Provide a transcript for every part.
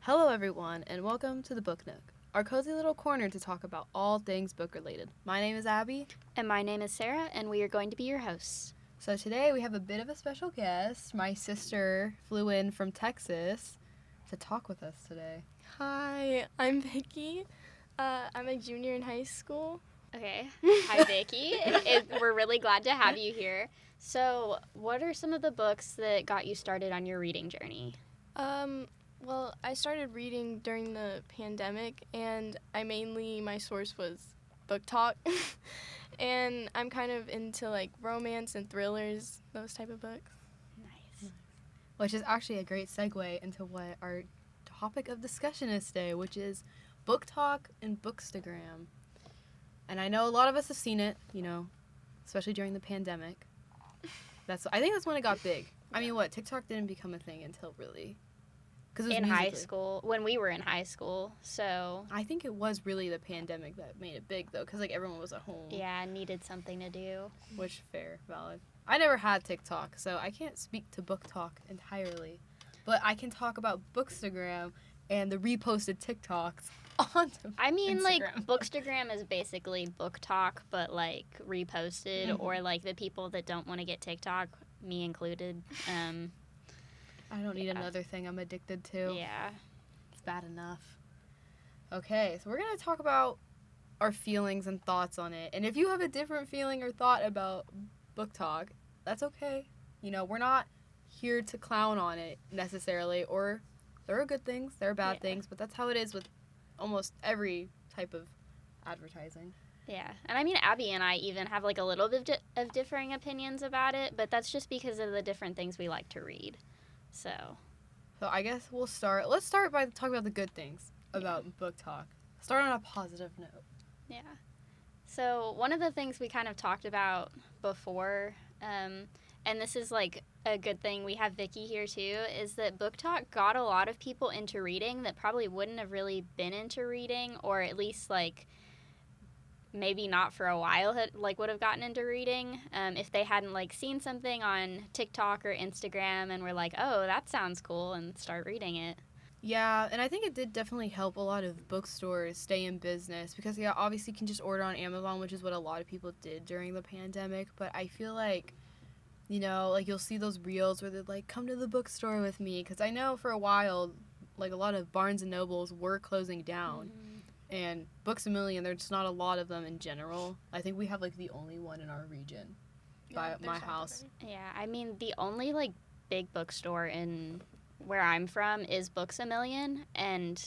Hello, everyone, and welcome to the Book Nook, our cozy little corner to talk about all things book related. My name is Abby. And my name is Sarah, and we are going to be your hosts. So today we have a bit of a special guest. My sister flew in from Texas to talk with us today. Hi, I'm Vicky. I'm a junior in high school. Okay. Hi, Vicky. We're really glad to have you here. So, what are some of the books that got you started on your reading journey? Well, I started reading during the pandemic, and my source was BookTok. And I'm kind of into, romance and thrillers, those type of books. Nice. Which is actually a great segue into what our topic of discussion is today, which is BookTok and Bookstagram. And I know a lot of us have seen it, especially during the pandemic. I think that's when it got big. I mean, TikTok didn't become a thing until really... Cause it was in high school, when we were in high school, so... I think it was really the pandemic that made it big, though, because, everyone was at home. Yeah, needed something to do. Which, fair, valid. I never had TikTok, so I can't speak to BookTok entirely. But I can talk about Bookstagram and the reposted TikToks onto Instagram. Bookstagram is basically BookTok, but, reposted, or, the people that don't want to get TikTok, me included, I don't need another thing I'm addicted to. Yeah. It's bad enough. Okay, so we're going to talk about our feelings and thoughts on it. And if you have a different feeling or thought about BookTok, that's okay. We're not here to clown on it necessarily. Or there are good things, there are bad things, but that's how it is with almost every type of advertising. Yeah, and Abby and I even have a little bit of differing opinions about it, but that's just because of the different things we like to read. So I guess let's start by talking about the good things about BookTok. Start on a positive note. Yeah. So one of the things we kind of talked about before, and this is a good thing, we have Vicky here too, is that BookTok got a lot of people into reading that probably wouldn't have really been into reading, or at least maybe not for a while would have gotten into reading if they hadn't seen something on TikTok or Instagram and were oh, that sounds cool, and start reading it. Yeah, and I think it did definitely help a lot of bookstores stay in business because, obviously you can just order on Amazon, which is what a lot of people did during the pandemic, but I feel you'll see those reels where they're come to the bookstore with me, because I know for a while, a lot of Barnes & Nobles were closing down. Mm-hmm. And Books A Million, there's not a lot of them in general. I think we have, the only one in our region by my house. Yeah, the only, big bookstore in where I'm from is Books A Million, and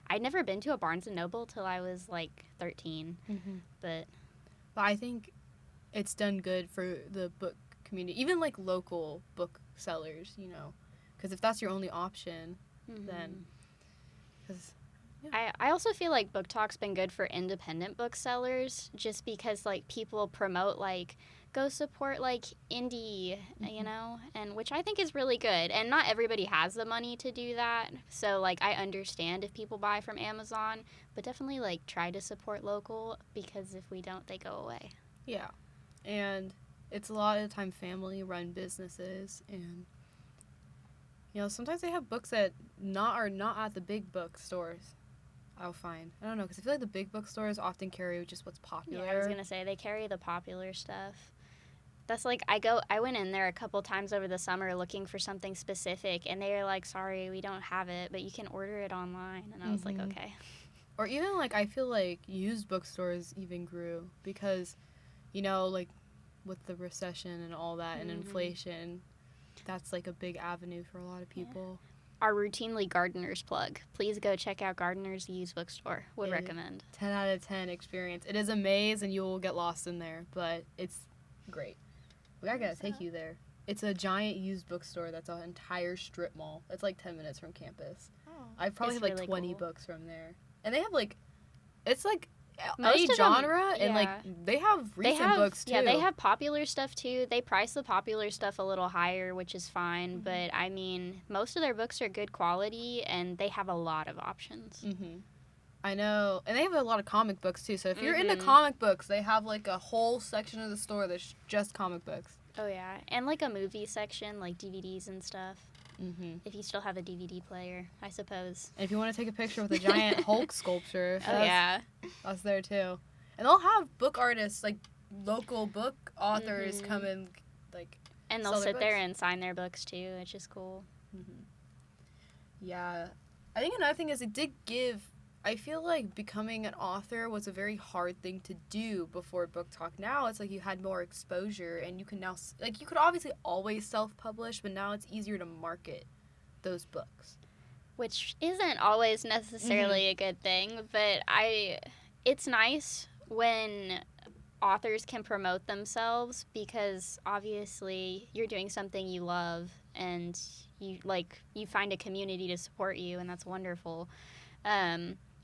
I'd never been to a Barnes & Noble till I was, 13. Mm-hmm. But I think it's done good for the book community, even, local booksellers, because if that's your only option, mm-hmm. then... Yeah. I also feel like BookTok's been good for independent booksellers just because, people promote, go support, indie, mm-hmm. And which I think is really good. And not everybody has the money to do that. So, I understand if people buy from Amazon, but definitely, try to support local because if we don't, they go away. Yeah. And it's a lot of the time family-run businesses, and, sometimes they have books that are not at the big bookstores. I'll find. I don't know, because I feel the big bookstores often carry just what's popular. Yeah, I was going to say, they carry the popular stuff. That's I went in there a couple times over the summer looking for something specific, and they were sorry, we don't have it, but you can order it online. And I was mm-hmm. Okay. Or even, I feel used bookstores even grew because, with the recession and all that and mm-hmm. inflation, that's, a big avenue for a lot of people. Yeah. Our routinely Gardeners plug. Please go check out Gardeners used bookstore. Would recommend. 10 out of 10 experience. It is a maze and you will get lost in there, but it's great. We gotta take you there. It's a giant used bookstore that's an entire strip mall. It's 10 minutes from campus. Oh, I probably have really 20 books from there. And they have it's any genre, and they have recent books too. Yeah, they have popular stuff too. They price the popular stuff a little higher, which is fine. Mm-hmm. But most of their books are good quality, and they have a lot of options. Mm-hmm. I know, and they have a lot of comic books too. So if you're mm-hmm. into comic books, they have a whole section of the store that's just comic books. Oh yeah, and a movie section, DVDs and stuff. if you still have a DVD player, I suppose. And if you want to take a picture with a giant Hulk sculpture, that's there too. And they'll have book artists, like local book authors, come and like. And they'll sit there and sign their books too, which is cool. Yeah, I think another thing is it did give. I feel like becoming an author was a very hard thing to do before BookTok. Now it's like you had more exposure and you can now, like, you could obviously always self-publish, but now it's easier to market those books. Which isn't always necessarily a good thing, but it's nice when authors can promote themselves because obviously you're doing something you love and you find a community to support you, and that's wonderful.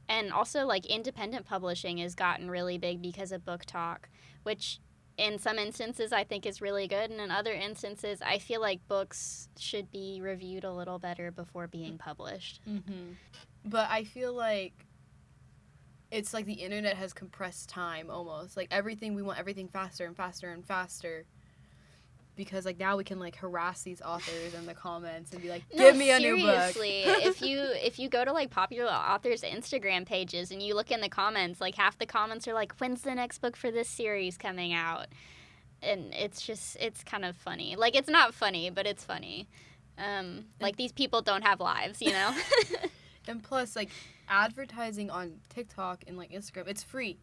And also, like, independent publishing has gotten really big because of BookTok, which in some instances I think is really good, and in other instances I feel like books should be reviewed a little better before being published. But I feel like it's like the internet has compressed time almost. Like, we want everything faster and faster and faster. Because, like, now we can, like, harass these authors in the comments and be like, give me a new book. Seriously, if you go to, like, popular authors' Instagram pages and you look in the comments, like, half the comments are like, when's the next book for this series coming out? And it's kind of funny. Like, it's not funny, but it's funny. Like, these people don't have lives, you know? And plus, like, advertising on TikTok and, like, Instagram, it's free.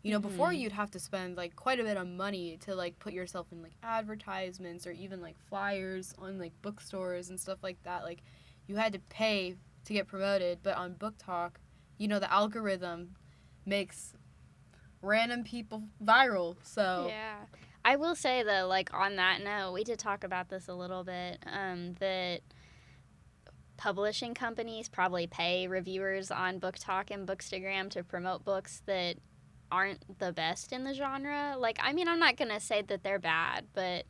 You know, before you'd have to spend, like, quite a bit of money to, like, put yourself in, like, advertisements or even, like, flyers on, like, bookstores and stuff like that. Like, you had to pay to get promoted. But on BookTok, you know, the algorithm makes random people viral. So yeah. I will say, though, like, on that note, we did talk about this a little bit, that publishing companies probably pay reviewers on BookTok and Bookstagram to promote books that aren't the best in the genre. Like, I mean, I'm not going to say that they're bad, but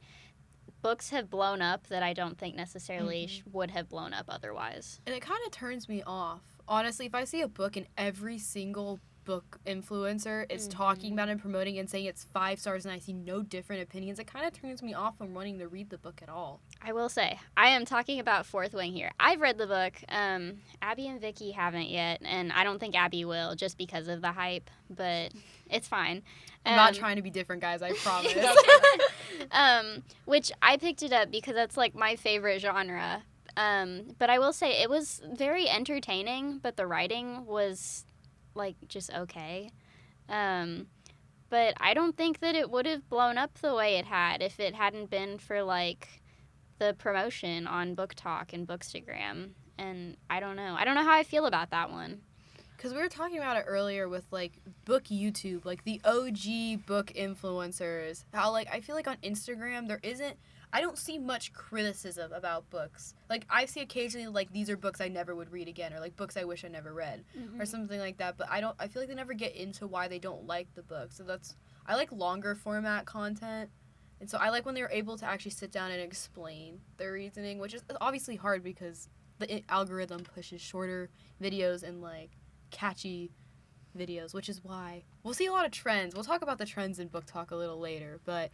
books have blown up that I don't think necessarily would have blown up otherwise. And it kind of turns me off. Honestly, if I see a book and every single book influencer is talking about and promoting and saying it's 5 stars and I see no different opinions, it kind of turns me off from wanting to read the book at all. I will say, I am talking about Fourth Wing here. I've read the book. Abby and Vicky haven't yet, and I don't think Abby will just because of the hype, but it's fine. I'm not trying to be different, guys, I promise. Which I picked it up because that's, like, my favorite genre. But I will say it was very entertaining, but the writing was, like, just okay. But I don't think that it would have blown up the way it had if it hadn't been for, like, the promotion on BookTok and Bookstagram. And I don't know how I feel about that one. Because we were talking about it earlier with, like, book YouTube, like, the OG book influencers. How, like, I feel like on Instagram I don't see much criticism about books. Like, I see occasionally, like, these are books I never would read again, or, like, books I wish I never read, or something like that. But I feel like they never get into why they don't like the book. So I like longer format content. And so I like when they're able to actually sit down and explain their reasoning, which is obviously hard because the algorithm pushes shorter videos and, like, catchy videos, which is why we'll see a lot of trends. We'll talk about the trends in BookTok a little later, but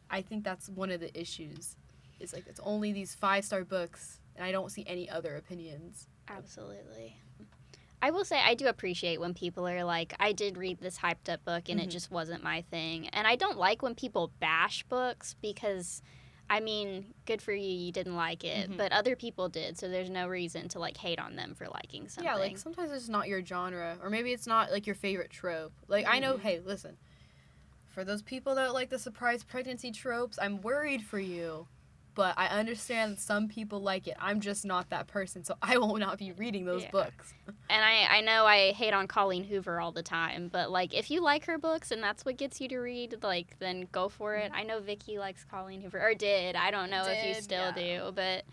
I think that's one of the issues. It's like it's only these 5-star books, and I don't see any other opinions. Absolutely. I will say I do appreciate when people are like, I did read this hyped up book and it just wasn't my thing. And I don't like when people bash books because, I mean, good for you, you didn't like it, but other people did, so there's no reason to, like, hate on them for liking something. Yeah, like, sometimes it's not your genre, or maybe it's not, like, your favorite trope. Like, I know, hey, listen, for those people that like the surprise pregnancy tropes, I'm worried for you. But I understand some people like it. I'm just not that person, so I will not be reading those books. And I know I hate on Colleen Hoover all the time, but, like, if you like her books and that's what gets you to read, like, then go for it. I know Vicky likes Colleen Hoover, or did. I don't know if you still do, but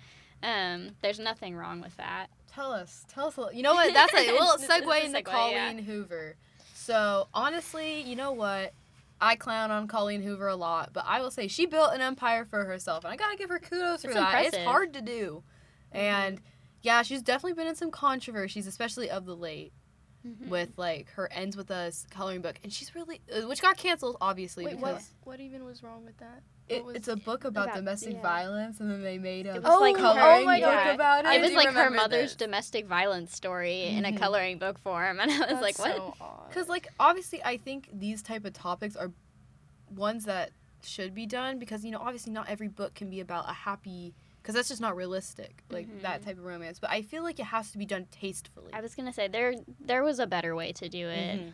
there's nothing wrong with that. Tell us. You know what? That's a little segue into Colleen Hoover. So, honestly, you know what? I clown on Colleen Hoover a lot, but I will say she built an empire for herself, and I gotta give her kudos for that. Impressive. It's hard to do. And, yeah, she's definitely been in some controversies, especially of the late, with, like, her Ends With Us coloring book. And she's really, which got canceled, obviously. Wait, because what even was wrong with that? it's a book about domestic violence, and then they made a coloring book about it. It was like her mother's this. domestic violence story in a coloring book form, and I was like, what? So Because, like, obviously, I think these type of topics are ones that should be done because, you know, obviously not every book can be about a happy, because that's just not realistic, like, that type of romance. But I feel like it has to be done tastefully. I was going to say, there was a better way to do it.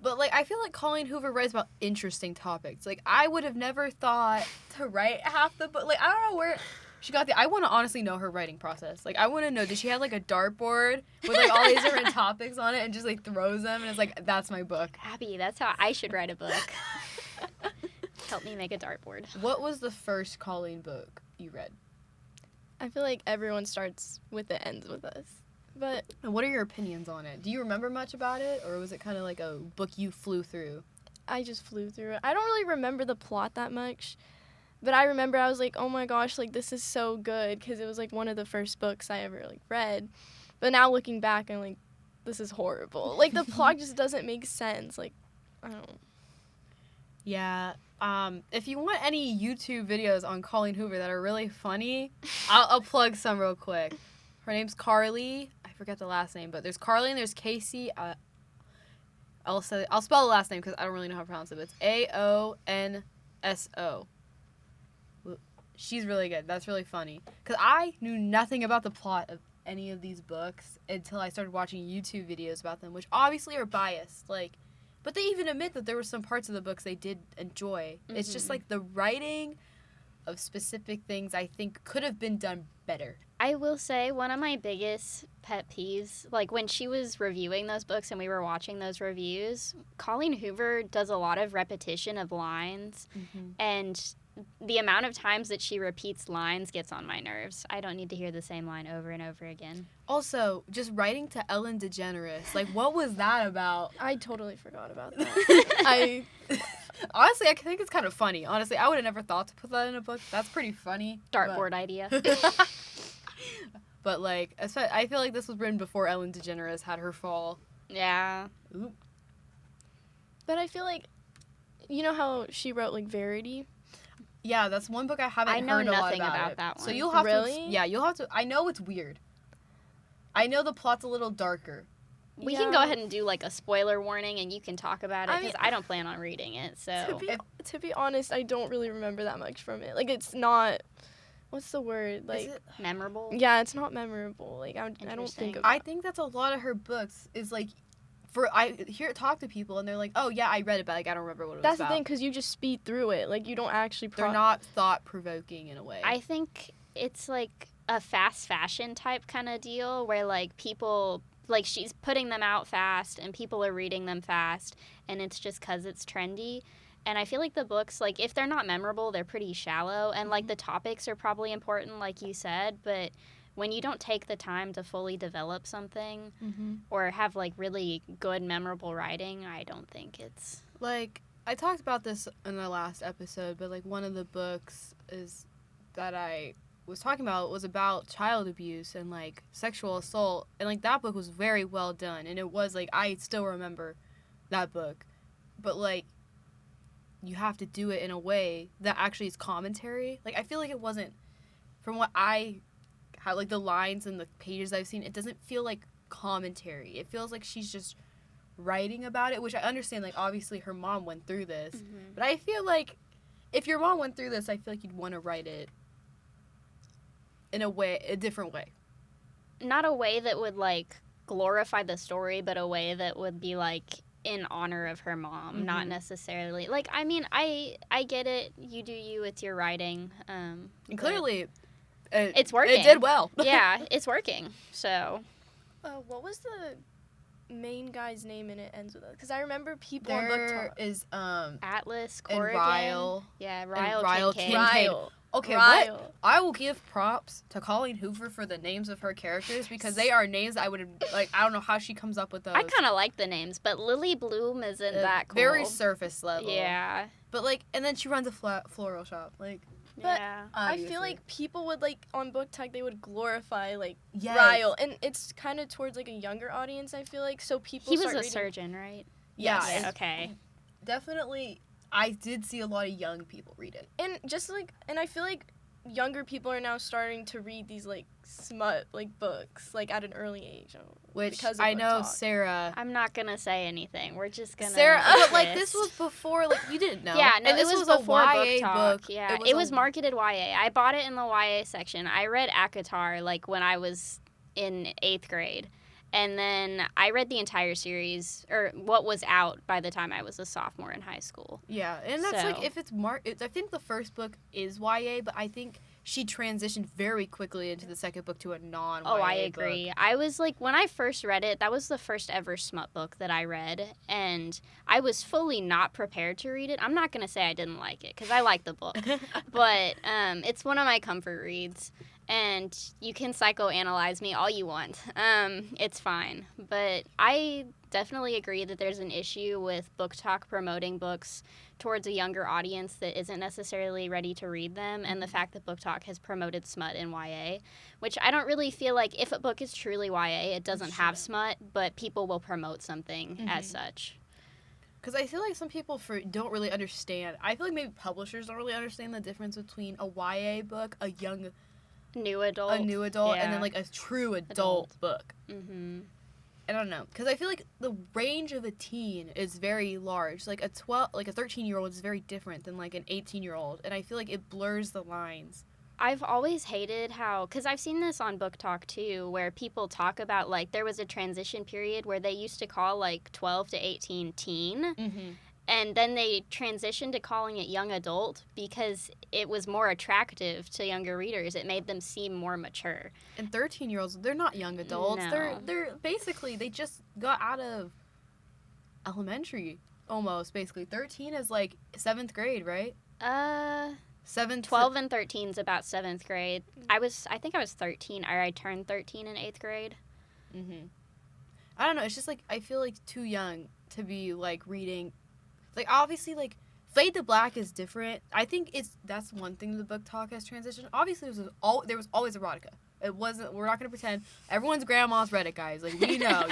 But, like, I feel like Colleen Hoover writes about interesting topics. Like, I would have never thought to write half the book. Like, I don't know where she got I want to honestly know her writing process. Like, I want to know, did she have, like, a dartboard with, like, all these different topics on it and just, like, throws them and it's like, that's my book. Abby, that's how I should write a book. Help me make a dartboard. What was the first Colleen book you read? I feel like everyone starts with it, ends with us. But And what are your opinions on it? Do you remember much about it, or was it kind of like a book you flew through? I just flew through it. I don't really remember the plot that much. But I remember I was like, oh my gosh, like, this is so good, because it was, like, one of the first books I ever, like, read. But now looking back, I'm like, this is horrible. Like, the plot just doesn't make sense. Like, I don't. Yeah. If you want any YouTube videos on Colleen Hoover that are really funny, I'll plug some real quick. Her name's Carly. I forget the last name, but there's Carly and there's Casey. I'll spell the last name because I don't really know how to pronounce it. But it's Aonso. She's really good. That's really funny. Because I knew nothing about the plot of any of these books until I started watching YouTube videos about them, which obviously are biased. Like, but they even admit that there were some parts of the books they did enjoy. It's just like the writing of specific things I think could have been done better. I will say one of my biggest pet peeves, like when she was reviewing those books and we were watching those reviews, Colleen Hoover does a lot of repetition of lines, and the amount of times that she repeats lines gets on my nerves. I don't need to hear the same line over and over again. Also, just writing to Ellen DeGeneres, like, what was that about? I totally forgot about that. Honestly, I think it's kind of funny. Honestly, I would have never thought to put that in a book. That's pretty funny. Dartboard idea. But, like, I feel like this was written before Ellen DeGeneres had her fall. Yeah. Oop. But I feel like, you know how she wrote, like, Verity? Yeah, that's one book I haven't I know heard a lot nothing about it. that one. So you'll have Really? you'll have to. I know it's weird. I know the plot's a little darker. We can go ahead and do, like, a spoiler warning, and you can talk about it, because I don't plan on reading it, so. To be honest, I don't really remember that much from it. Like, it's not, what's the word? Like, Is it memorable? yeah, it's not memorable. Like, I don't think of I think that's a lot of her books is, like, I talk to people, and they're like, oh, yeah, I read it, but, like, I don't remember what it was That's about. the thing, because you just speed through it. Like, you don't actually They're not thought-provoking in a way. I think it's, like, a fast fashion type kind of deal where, like, people, like, she's putting them out fast and people are reading them fast, and it's just because it's trendy. And I feel like the books, like, if they're not memorable, they're pretty shallow, and, like, the topics are probably important, like you said, but when you don't take the time to fully develop something or have, like, really good, memorable writing, I don't think it's... Like, I talked about this in the last episode, but, like, one of the books that I was talking about was about child abuse and, like, sexual assault, and, like, that book was very well done, and it was, like, I still remember that book, but, like, you have to do it in a way that actually is commentary. Like, I feel like it wasn't, from what I have, like, the lines and the pages I've seen, it doesn't feel like commentary. It feels like she's just writing about it, which I understand, like, obviously her mom went through this, but I feel like if your mom went through this, I feel like you'd want to write it in a different way. Not a way that would, like, glorify the story, but a way that would be, like, in honor of her mom, not necessarily. Like, I mean, I get it. You do you. It's your writing. And clearly, it's working. It did well. Yeah, it's working. So. What was the main guy's name in It Ends With Us? Because I remember people on There BookTok. is Atlas, and Corrigan. Ryle. Yeah, and Ryle Kincaid. Ryle. Okay, Ryle. what? I will give props to Colleen Hoover for the names of her characters because they are names I would have, like, I don't know how she comes up with those. I kind of like the names, but Lily Bloom isn't that cool. Very surface level. Yeah. But, like, and then she runs a floral shop. Like, But yeah. I feel like people would, like, on BookTok, they would glorify, like, yes. Ryle. And it's kind of towards, like, a younger audience, I feel like. So people He was start a reading. surgeon, right? Yeah. Yeah, okay. Definitely, I did see a lot of young people read it. And and I feel like younger people are now starting to read these like smut like books like at an early age. Which because of I know BookTok. Sarah. I'm not gonna say anything. We're just gonna. Sarah, but like exist. this was before, like you didn't know. Yeah, no, and this it was a before YA BookTok. book. Yeah, it was marketed YA. I bought it in the YA section. I read ACOTAR like when I was in 8th grade, and then I read the entire series or what was out by the time I was a sophomore in high school. Yeah, and that's like So- if it's I think the first book is YA, but I think she transitioned very quickly into the second book to a non-YA Oh, I agree. book. I was like, when I first read it, that was the first ever smut book that I read, and I was fully not prepared to read it. I'm not going to say I didn't like it, because I like the book, but it's one of my comfort reads, and you can psychoanalyze me all you want. It's fine. But I definitely agree that there's an issue with BookTok promoting books towards a younger audience that isn't necessarily ready to read them, and the fact that BookTok has promoted smut in YA, which I don't really feel like if a book is truly YA, it doesn't have smut, but people will promote something as such. Because I feel like some people don't really understand. I feel like maybe publishers don't really understand the difference between a YA book, a New adult. and Yeah. then like a true adult book. Mm-hmm. I don't know, because I feel like the range of a teen is very large. Like a 13-year-old is very different than like an 18-year-old, and I feel like it blurs the lines. I've always hated how, because I've seen this on BookTok too, where people talk about like there was a transition period where they used to call like 12 to 18 teen, and then they transitioned to calling it young adult because it was more attractive to younger readers. It made them seem more mature. And 13-year-olds, they're not young adults. No. They're basically, they just got out of elementary almost, basically. 13 is like 7th grade, right? 12 and 13 is about 7th grade. I think I was 13, or I turned 13 in 8th grade. I don't know, it's just like, I feel like too young to be like reading. Like, obviously, like, Fade to Black is different. I think that's one thing the BookTok has transitioned. Obviously, there was always erotica. It wasn't. We're not gonna pretend. Everyone's grandma's read it, guys. Like, we know.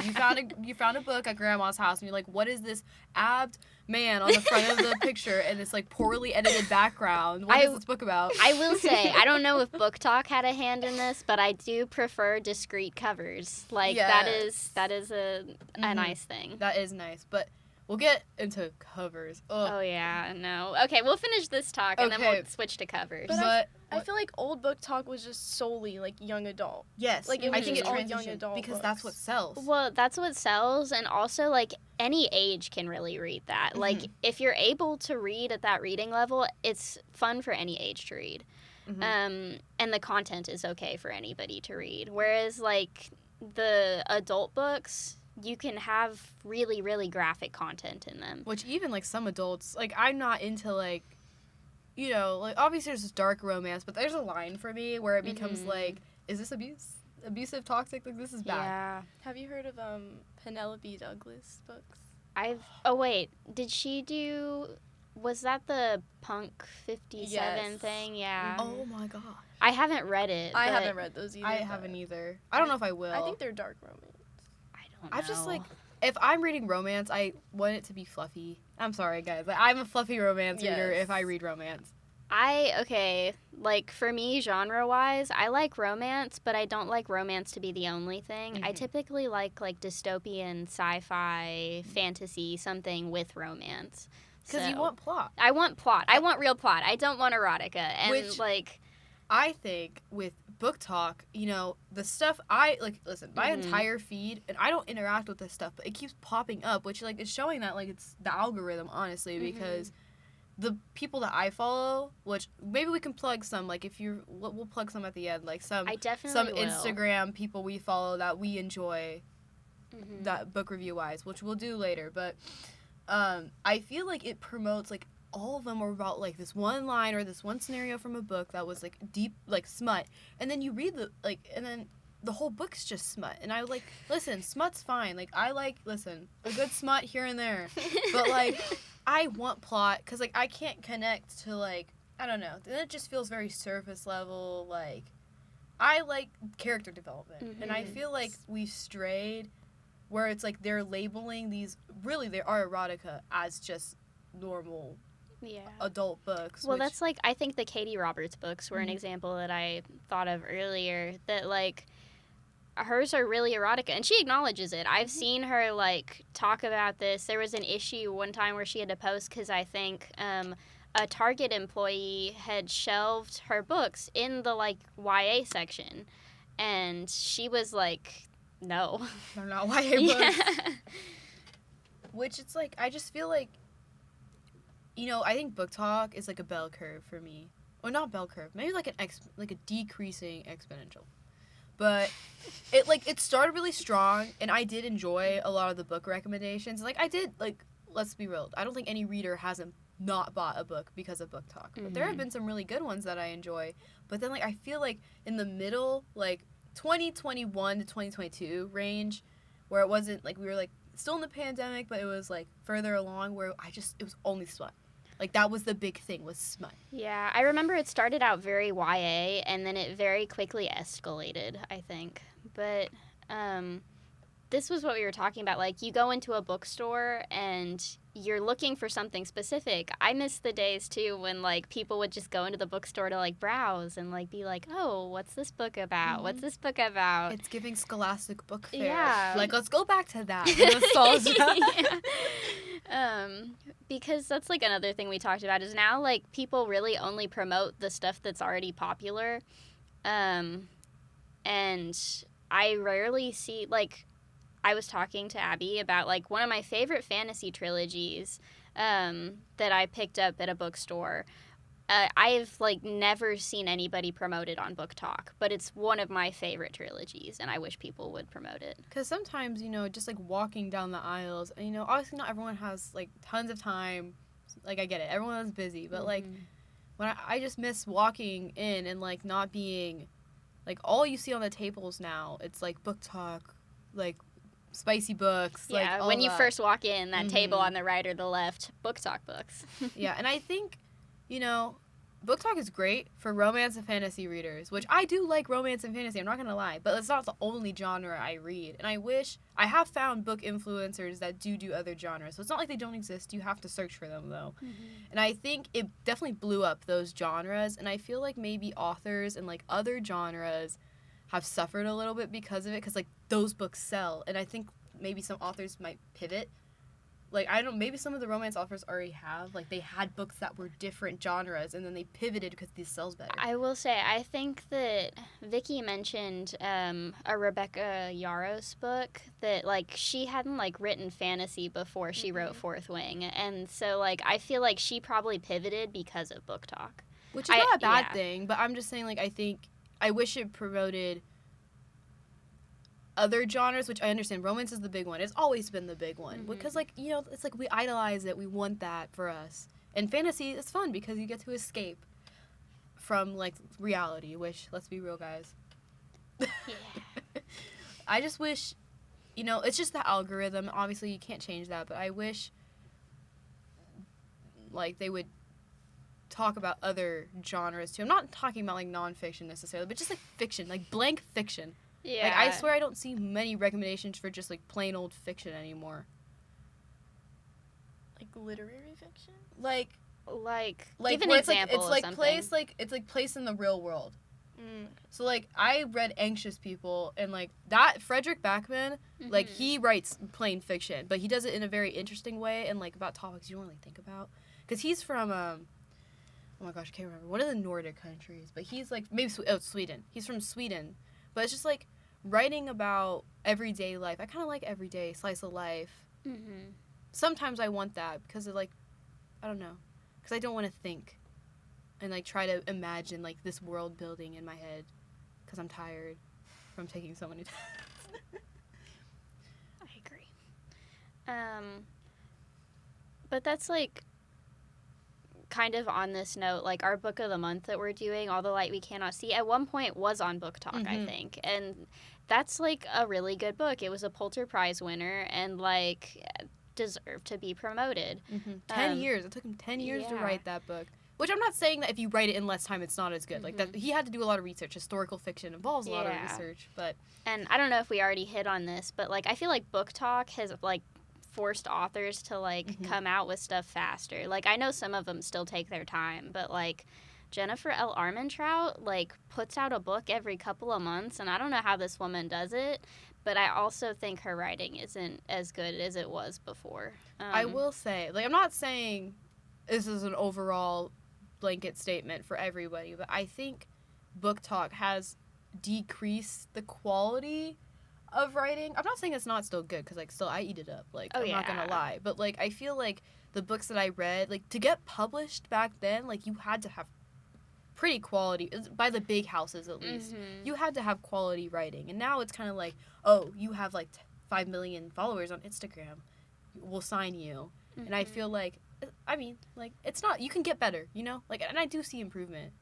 You found a book at grandma's house, and you're like, what is this abbed man on the front of the picture and this like poorly edited background? What is this book about? I will say, I don't know if BookTok had a hand in this, but I do prefer discreet covers. Like that is a nice thing. That is nice, but. We'll get into covers. Ugh. Oh, yeah, no. Okay, we'll finish this talk, and then we'll switch to covers. But I feel like old BookTok was just solely, like, young adult. Yes. Like, it I was think just it all young transitioned adult because books. that's what sells. Well, that's what sells, and also, like, any age can really read that. Like, if you're able to read at that reading level, it's fun for any age to read. And the content is okay for anybody to read. Whereas, like, the adult books, you can have really, really graphic content in them. Which even, like, some adults, like, I'm not into, like, you know, like, obviously there's this dark romance, but there's a line for me where it becomes, like, is this abusive, toxic? Like, this is bad. Yeah. Have you heard of Penelope Douglas books? Oh, wait. Did she do... Was that the Punk 57 thing? Yeah. Oh, my God. I haven't read it. I haven't read those either. I haven't either. I don't know if I will. I think they're dark romance. I've just, like, if I'm reading romance, I want it to be fluffy. I'm sorry, guys. Like, I'm a fluffy romance reader if I read romance. Like, for me, genre-wise, I like romance, but I don't like romance to be the only thing. I typically like dystopian, sci-fi, fantasy, something with romance. Because you want plot. I want plot. I want real plot. I don't want erotica. And, I think with BookTok, you know, the stuff listen, my entire feed, and I don't interact with this stuff, but it keeps popping up, which, like, is showing that, like, it's the algorithm, honestly, because the people that I follow, which maybe we can plug some, like, we'll plug some at the end, like, some Instagram people we follow that we enjoy, that book review-wise, which we'll do later, but I feel like it promotes, like, all of them are about, like, this one line or this one scenario from a book that was, like, deep, like, smut. And then you read and then the whole book's just smut. And I, like, listen, smut's fine. Like, a good smut here and there. But, like, I want plot because, like, I can't connect to, like, I don't know. Then it just feels very surface level. Like, I like character development. And I feel like we've strayed where it's, like, they're labeling these, really, they are erotica as just normal adult books. Well, that's like, I think the Katie Roberts books were an Mhm. example that I thought of earlier, that like hers are really erotica, and she acknowledges it. I've seen her like talk about this. There was an issue one time where she had to post because I think a Target employee had shelved her books in the like YA section, and she was like, no. They're not YA books. Which it's like, I just feel like, I think BookTok is like a bell curve for me. Or not bell curve, maybe like like a decreasing exponential. But it started really strong, and I did enjoy a lot of the book recommendations. Like, I did, like, let's be real, I don't think any reader hasn't not bought a book because of BookTok. But there have been some really good ones that I enjoy. But then, like, I feel like in the middle, like, 2021 to 2022 range, where it wasn't, like, we were, like, still in the pandemic, but it was, like, further along, where it was only smut. Like, that was the big thing, was smut. Yeah, I remember it started out very YA, and then it very quickly escalated, I think. But this was what we were talking about. Like, you go into a bookstore, and you're looking for something specific. I miss the days, too, when, like, people would just go into the bookstore to, like, browse and, like, be like, oh, what's this book about? Mm-hmm. What's this book about? It's giving Scholastic Book Fair. Yeah. Like, let's go back to that. Nostalgia. Because that's like another thing we talked about is now like people really only promote the stuff that's already popular, and I rarely see, like, I was talking to Abby about like one of my favorite fantasy trilogies that I picked up at a bookstore. I've like never seen anybody promote it on BookTok, but it's one of my favorite trilogies, and I wish people would promote it. Because sometimes, just like walking down the aisles, and obviously not everyone has like tons of time. Like, I get it, everyone is busy, but like when I just miss walking in and like not being like all you see on the tables now. It's like BookTok, like spicy books. Yeah, like all when you that. first walk in, that table on the right or the left, BookTok books. Yeah, and I think, BookTok is great for romance and fantasy readers, which I do like romance and fantasy, I'm not going to lie, but it's not the only genre I read. And I have found book influencers that do other genres, so it's not like they don't exist. You have to search for them, though. And I think it definitely blew up those genres, and I feel like maybe authors and, like, other genres have suffered a little bit because of it, because, like, those books sell, and I think maybe some authors might pivot. Like, I don't know, maybe some of the romance authors already have. Like, they had books that were different genres, and then they pivoted because these sells better. I will say, I think that Vicky mentioned a Rebecca Yarros book that, like, she hadn't, like, written fantasy before she wrote Fourth Wing. And so, like, I feel like she probably pivoted because of BookTok. Which is not a bad thing, but I'm just saying, like, I wish it promoted other genres, which I understand. Romance is the big one. It's always been the big one. Because, like, it's like we idolize it. We want that for us. And fantasy is fun because you get to escape from, like, reality, which, let's be real, guys. Yeah. I just wish, it's just the algorithm. Obviously, you can't change that, but I wish, like, they would talk about other genres, too. I'm not talking about, like, nonfiction necessarily, but just, like, fiction, like, blank fiction. Yeah. Like, I swear I don't see many recommendations for just, like, plain old fiction anymore. Like literary fiction? Like give an where example it's like of place, something. it's like place in the real world. So, like, I read Anxious People, and, like, that Frederick Backman, like, he writes plain fiction, but he does it in a very interesting way and, like, about topics you don't really think about. Because he's from, oh my gosh, I can't remember, one of the Nordic countries, but he's, like, maybe, Sweden. He's from Sweden. But it's just, like, writing about everyday life. I kind of like everyday slice of life. Sometimes I want that because of, like, I don't know. Because I don't want to think and, like, try to imagine, like, this world building in my head because I'm tired from taking so many tests. I agree. But that's, like, kind of on this note, like, our book of the month that we're doing, All the Light We Cannot See, at one point was on BookTok, I think. And that's, like, a really good book. It was a Pulitzer Prize winner and, like, deserved to be promoted. 10 years. It took him 10 years to write that book. Which I'm not saying that if you write it in less time, it's not as good. Like, that he had to do a lot of research. Historical fiction involves a lot of research. But And I don't know if we already hit on this, but, like, I feel like BookTok has, like, forced authors to, like, come out with stuff faster. Like, I know some of them still take their time, but, like, Jennifer L. Armentrout, like, puts out a book every couple of months, and I don't know how this woman does it, but I also think her writing isn't as good as it was before. I will say, like, I'm not saying this is an overall blanket statement for everybody, but I think BookTok has decreased the quality of writing. I'm not saying it's not still good, because, like, still I eat it up. Like, I'm not gonna lie. But, like, I feel like the books that I read, like, to get published back then, like, you had to have pretty quality, by the big houses at least. You had to have quality writing. And now it's kind of like, oh, you have, like, 5 million followers on Instagram. We'll sign you. And I feel like, I mean, like, it's not, you can get better, you know? Like, and I do see improvement,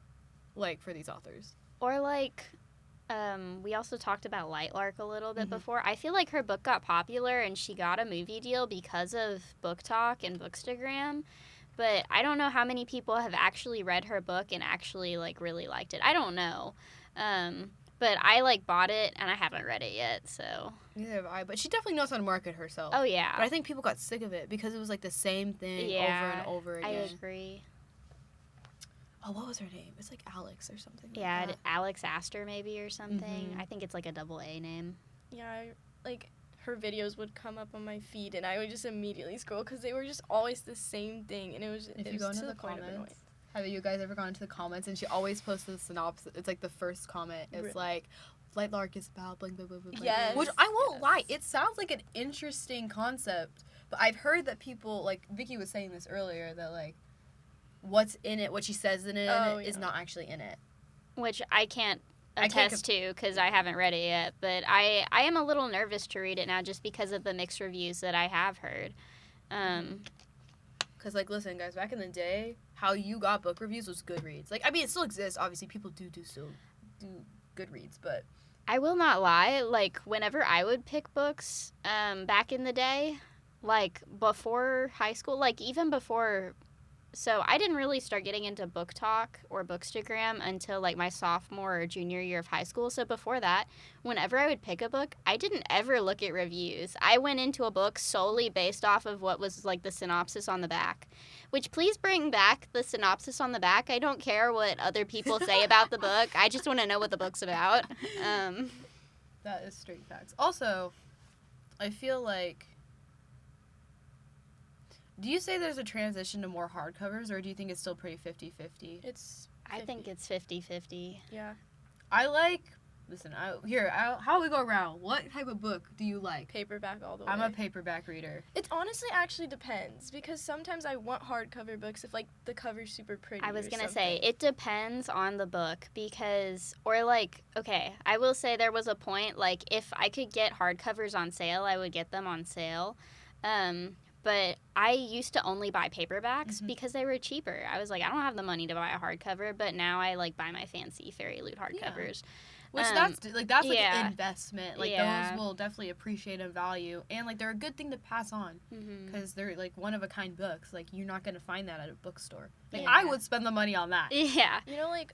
like, for these authors. Or, like, we also talked about Lightlark a little bit before. I feel like her book got popular and she got a movie deal because of BookTok and Bookstagram. But I don't know how many people have actually read her book and actually, like, really liked it. I don't know. But I, like, bought it and I haven't read it yet, so. Neither have I. But she definitely knows how to market herself. Oh, yeah. But I think people got sick of it because it was, like, the same thing over and over again. I agree. Oh, what was her name? It's like Alex or something. Yeah, like that. Alex Astor maybe or something. I think it's like a double A name. Yeah, like her videos would come up on my feed and I would just immediately scroll because they were just always the same thing, and it was If it you was go into to the point of annoying. comments, have you guys ever gone into the comments? And she always posts the synopsis. It's like the first comment. It's like, Lightlark is about blah, blah, blah, blah, blah. Yes. Which I won't lie, it sounds like an interesting concept, but I've heard that people, like Vicky was saying this earlier, that like what's in it, what she says in it, is not actually in it. Which I can't attest to because I haven't read it yet, but I am a little nervous to read it now just because of the mixed reviews that I have heard. Because, like, listen, guys, back in the day, how you got book reviews was Goodreads. Like, I mean, it still exists. Obviously, people still do Goodreads, but I will not lie. Like, whenever I would pick books back in the day, like, before high school, like, even before... So I didn't really start getting into BookTok or Bookstagram until, like, my sophomore or junior year of high school. So before that, whenever I would pick a book, I didn't ever look at reviews. I went into a book solely based off of what was, like, the synopsis on the back. Which, please bring back the synopsis on the back. I don't care what other people say about the book. I just want to know what the book's about. That is straight facts. Also, I feel like... Do you say there's a transition to more hardcovers, or do you think it's still pretty 50-50? It's 50. I think it's 50-50. Yeah. I like... Listen, how we go around? What type of book do you like? Paperback all the way. I'm a paperback reader. It honestly actually depends, because sometimes I want hardcover books if, like, the cover's super pretty. I was or going to something. say, it depends on the book because, or like, okay, I will say there was a point, like, if I could get hardcovers on sale, I would get them on sale. But I used to only buy paperbacks because they were cheaper. I was like, I don't have the money to buy a hardcover, but now I, like, buy my fancy Fairy Loot hardcovers. Which that's like an investment. Like, those will definitely appreciate in value. And, like, they're a good thing to pass on. Because they're, like, one-of-a-kind books. Like, you're not going to find that at a bookstore. Like, I would spend the money on that. Yeah. You know, like,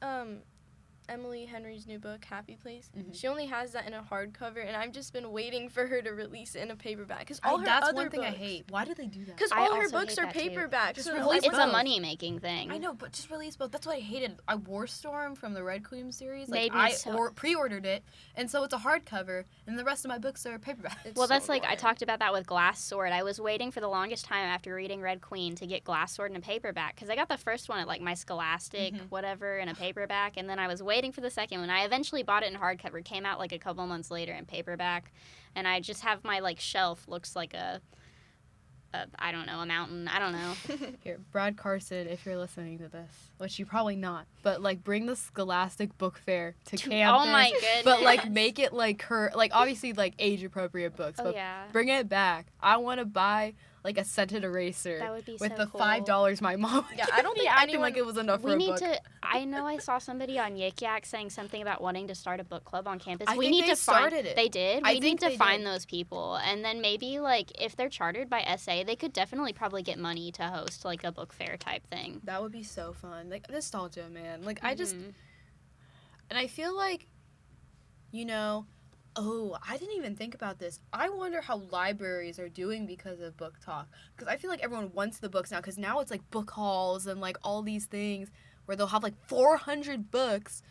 Emily Henry's new book, Happy Place. She only has that in a hardcover, and I've just been waiting for her to release it in a paperback. Because all her that's other one thing books, I hate. Why do they do that? Because all her books are paperbacks. Just So release It's both. a money-making thing. I know, but just release both. That's what I hated. I War Storm from the Red Queen series. Made Like, me pre-ordered it, and so it's a hardcover, and the rest of my books are paperback. Well, that's like, I talked about that with Glass Sword. I was waiting for the longest time after reading Red Queen to get Glass Sword in a paperback, because I got the first one at, like, my Scholastic, whatever, in a paperback, and then I was waiting for the second one. I eventually bought it in hardcover. Came out, like, a couple months later in paperback, and I just have my, like, shelf looks like a I don't know, a mountain. I don't know. Here, Brad Carson, if you're listening to this, which you're probably not, but, like, bring the Scholastic Book Fair to campus. Oh my goodness. But, like, make it, like, obviously, like, age-appropriate books, but bring it back. I want to buy, like, a scented eraser That would be with so the cool. $5 my mom would Yeah, give I don't me, think acting anyone- like it was enough for We a need book. to. I know I saw somebody on Yik Yak saying something about wanting to start a book club on campus. I we think need they to started find. it. They did. I We think need to they find did. those people, and then maybe, like, if they're chartered by SA, they could definitely probably get money to host, like, a book fair type thing. That would be so fun. Like, nostalgia, man. Like, I just... And I feel like, you know, Oh, I didn't even think about this. I wonder how libraries are doing because of BookTok. Because I feel like everyone wants the books now. Because now it's like book hauls and like all these things where they'll have like 400 books.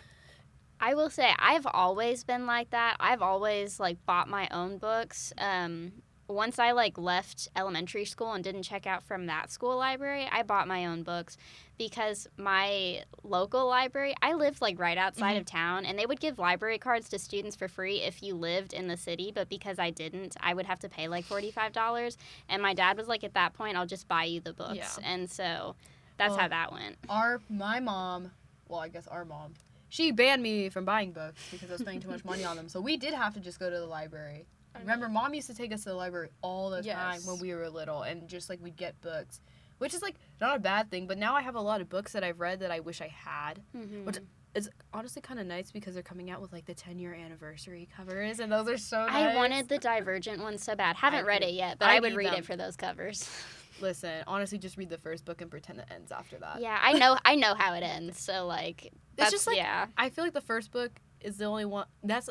I will say I've always been like that. I've always like bought my own books. Once I like left elementary school and didn't check out from that school library, I bought my own books because my local library, I lived like right outside of town, and they would give library cards to students for free if you lived in the city, but because I didn't, I would have to pay like $45, and my dad was like, at that point, I'll just buy you the books. Yeah. And so that's how that went. My mom, our mom, she banned me from buying books because I was spending too much money on them. So we did have to just go to the library. Remember, Mom used to take us to the library all the time when we were little, and just, like, we'd get books, which is, like, not a bad thing, but now I have a lot of books that I've read that I wish I had, which is honestly kind of nice because they're coming out with, like, the 10-year anniversary covers, and those are so nice. I wanted the Divergent one so bad. Haven't read it yet, but I would read it for those covers. Listen, honestly, just read the first book and pretend it ends after that. Yeah, I know how it ends, so, like, that's, it's just, like, yeah. I feel like the first book is the only one that's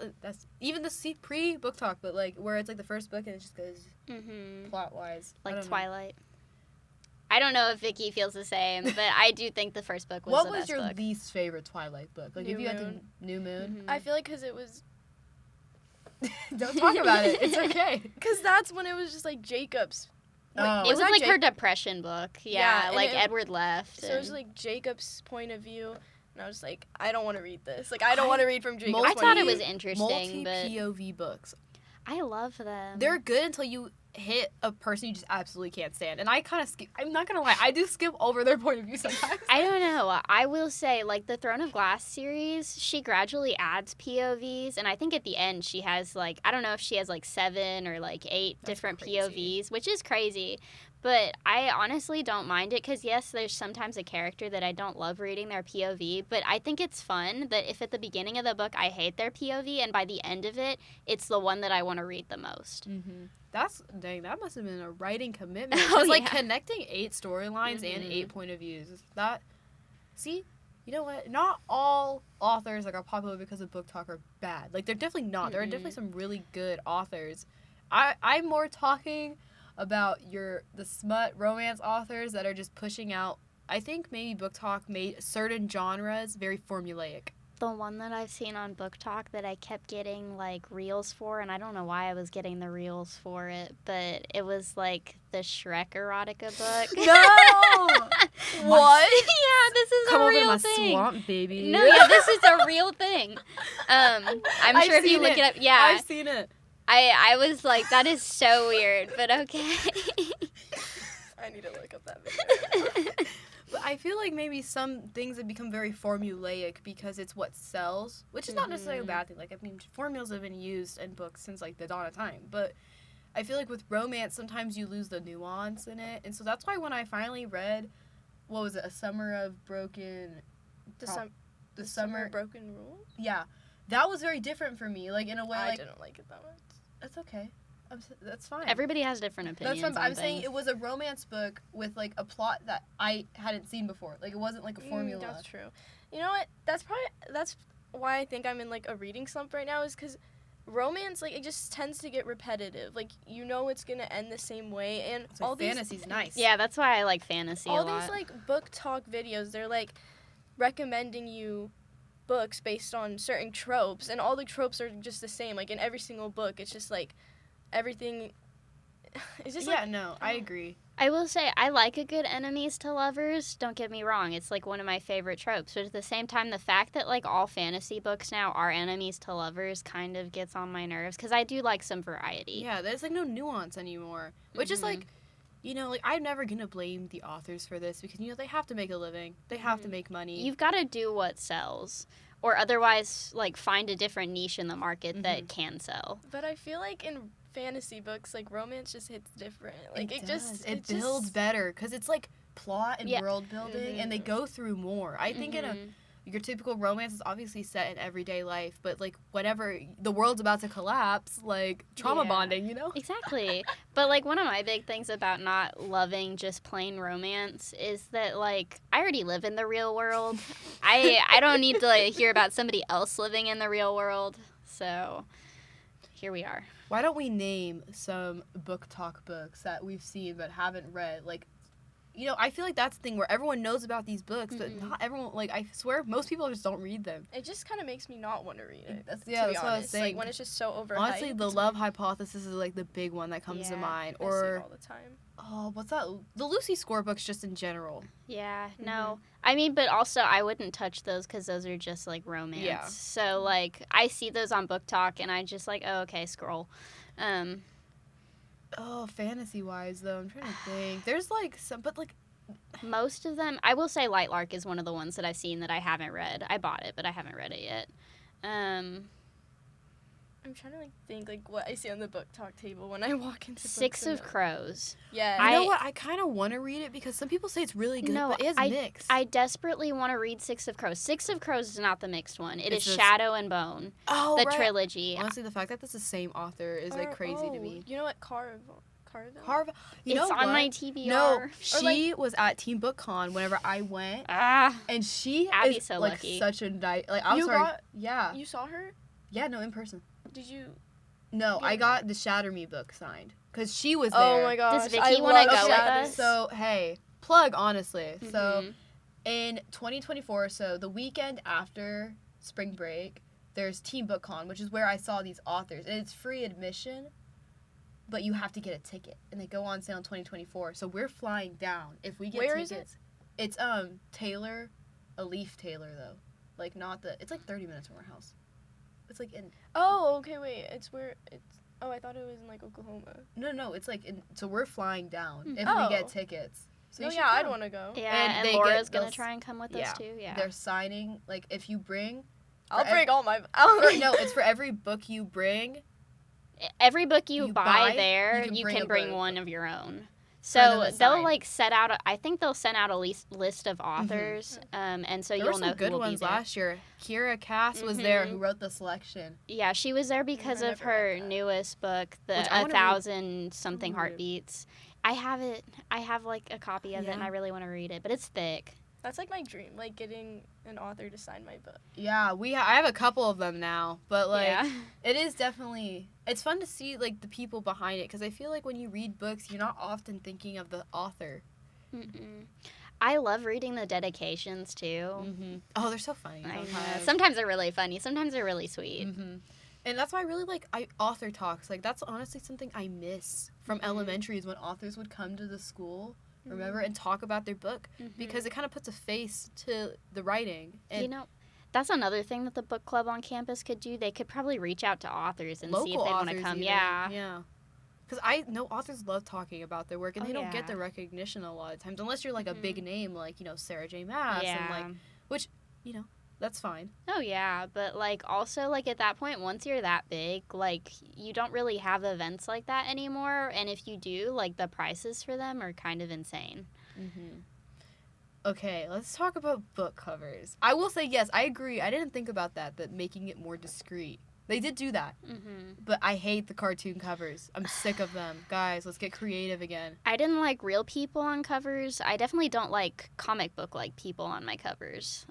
even the pre-BookTok, but like where it's like the first book and it just goes plot wise like Twilight. I don't know if Vicky feels the same, but I do think the first book was what the was best your book. least favorite Twilight book? Like New if you Moon. had to New Moon. I feel like because it was Don't talk about it. It's okay. because that's when it was just like Jacob's. Oh. It was that like her depression book. Yeah, and like Edward left. So it was like Jacob's point of view. And I was like, I don't want to read this. Like, I don't want to read from Jacob's point of view. I thought it was interesting, but multi-POV books. I love them. They're good until you hit a person you just absolutely can't stand. And I kind of skip. I'm not going to lie. I do skip over their point of view sometimes. I don't know. I will say, like, the Throne of Glass series, she gradually adds POVs. And I think at the end she has, like, I don't know if she has, like, 7 or, like, 8 different POVs, which is crazy. But I honestly don't mind it because, yes, there's sometimes a character that I don't love reading their POV, but I think it's fun that if at the beginning of the book I hate their POV and by the end of it, it's the one that I want to read the most. That must have been a writing commitment. It's like connecting 8 storylines and 8 point of views. See, you know what? Not all authors like are popular because of BookTok are bad. Like, they're definitely not. There are definitely some really good authors. I'm more talking about the smut romance authors that are just pushing out. I think maybe BookTok made certain genres very formulaic. The one that I've seen on BookTok that I kept getting like reels for, and I don't know why I was getting the reels for it, but it was like the Shrek erotica book. No! What? Yeah, this is Come a over real to my thing. swamp, baby. No, yeah, this is a real thing. I'm sure if you look it up, yeah. I've seen it. I was like, that is so weird, but okay. I need to look up that video. But I feel like maybe some things have become very formulaic because it's what sells, which is not necessarily a bad thing. Like, I mean, formulas have been used in books since, like, the dawn of time. But I feel like with romance, sometimes you lose the nuance in it. And so that's why when I finally read, what was it, A Summer of Broken... The Summer of Broken Rules? Yeah. That was very different for me. Like, in a way, I didn't like it that much. That's okay. That's fine. Everybody has different opinions. That's fine. I'm saying things. it was a romance book with, like, a plot that I hadn't seen before. Like, it wasn't, like, a formula. That's true. You know what? That's why I think I'm in, like, a reading slump right now is because romance, like, it just tends to get repetitive. Like, you know it's going to end the same way. And it's like all fantasy's nice. Yeah, that's why I like fantasy a lot. All these, like, BookTok videos, they're, like, recommending you books based on certain tropes. And all the tropes are just the same. Like, in every single book, it's just, like, everything... It's just I agree. I will say, I like a good enemies to lovers. Don't get me wrong. It's, like, one of my favorite tropes. But at the same time, the fact that, like, all fantasy books now are enemies to lovers kind of gets on my nerves. Because I do like some variety. Yeah, there's, like, no nuance anymore. Which is, like, you know, like, I'm never going to blame the authors for this. Because, you know, they have to make a living. They have to make money. You've got to do what sells. Or otherwise, like, find a different niche in the market that can sell. But I feel like in fantasy books, like, romance just hits different. Like, it builds better because it's like plot and world building, and they go through more. I think in your typical romance is obviously set in everyday life, but like whenever the world's about to collapse, like trauma bonding, you know? Exactly. But like one of my big things about not loving just plain romance is that like I already live in the real world. I don't need to like, hear about somebody else living in the real world. So here we are. Why don't we name some BookTok books that we've seen but haven't read? Like, you know, I feel like that's the thing where everyone knows about these books, but not everyone, like, I swear most people just don't read them. It just kind of makes me not want to read it. That's to be what I was honest. saying. Like, when it's just so overhyped. Honestly, the love hypothesis is, like, the big one that comes to mind. I see Or, it all the time. oh, what's that? The Lucy Score books just in general. Yeah, no. I mean, but also I wouldn't touch those because those are just, like, romance. Yeah. So, like, I see those on BookTok, and I just, like, oh, okay, scroll. Oh, fantasy-wise, though, I'm trying to think. There's, like, some, but, like, Most of them, I will say Light Lark is one of the ones that I've seen that I haven't read. I bought it, but I haven't read it yet. I'm trying to, like, think, like, what I see on the BookTok table when I walk into Six of Crows. Yeah. you know what? I kind of want to read it because some people say it's really good, No, but it is mixed. I desperately want to read Six of Crows. Six of Crows is not the mixed one. It It's is just- Shadow and Bone, oh, the right. trilogy. Honestly, the fact that that's the same author is, like, crazy to me. You know what? Carve. You know It's on what? my TBR. No, she was at Teen Book Con whenever I went, and she Abby's is so like lucky. such a nice. Like, I'm You sorry. got- Yeah, You saw her? yeah, no, in person. Did you? No, Yeah. I got the Shatter Me book signed because she was there. Oh my gosh. Vicky I wanna love go with Shadows. us? So hey, plug honestly. So Mhm. in 2024, so the weekend after spring break, there's Teen Book Con, which is where I saw these authors, and it's free admission, but you have to get a ticket, and they go on sale in 2024. So we're flying down if we get Where tickets. is it? It's Taylor, a Leaf Taylor though, like not the. It's like 30 minutes from our house. It's like in Oh, okay, wait. It's where it's. Oh, I thought it was in like Oklahoma. no, it's like in. So we're flying down if Oh. we get tickets. So No, you should yeah, I'd come. want to go. Yeah, And and they Laura's get going to those- try and come with yeah. us too. Yeah. They're signing like if you bring. I'll for bring all my. No, it's for every book you bring. Every book you You buy buy, there, you you can can bring a bring book. one of your own. them So to they'll sign. like set out. I think they'll send out a list of authors, and so There were you'll some know who good will be ones there. last year. Kira Cass was there, who wrote the selection. Yeah, she was there because I of never read her that. newest book, Which I the wanna read. 1,000 something I wanna read it. heartbeats. I have it. I have like a copy of it, and Yeah. I really want to read it, but it's thick. That's like my dream, like getting an author to sign my book. Yeah, I have a couple of them now, but like yeah. it is definitely it's fun to see like the people behind it because I feel like when you read books, you're not often thinking of the author. Mm-mm. I love reading the dedications too. Mm-hmm. Oh, they're so funny. I know. sometimes. Sometimes they're really funny. Sometimes they're really sweet. Mm-hmm. And that's why I really like author talks. Like that's honestly something I miss from elementary is when authors would come to the school, remember, and talk about their book because it kind of puts a face to the writing. And You know, that's another thing that the book club on campus could do. They could probably reach out to authors and see if local they want to authors come. even. Yeah. Yeah. Because I know authors love talking about their work and Oh, they don't yeah. get the recognition a lot of times unless you're like a big name like, you know, Sarah J. Maas Yeah. and like, which, you know, that's fine. Oh yeah, but like also like at that point once you're that big, like you don't really have events like that anymore, and if you do, like the prices for them are kind of insane. Mm-hmm. Okay, let's talk about book covers. I will say, yes, I agree. I didn't think about that making it more discreet. They did do that, but I hate the cartoon covers. I'm sick of them. Guys, let's get creative again. I didn't like real people on covers. I definitely don't like comic book like people on my covers.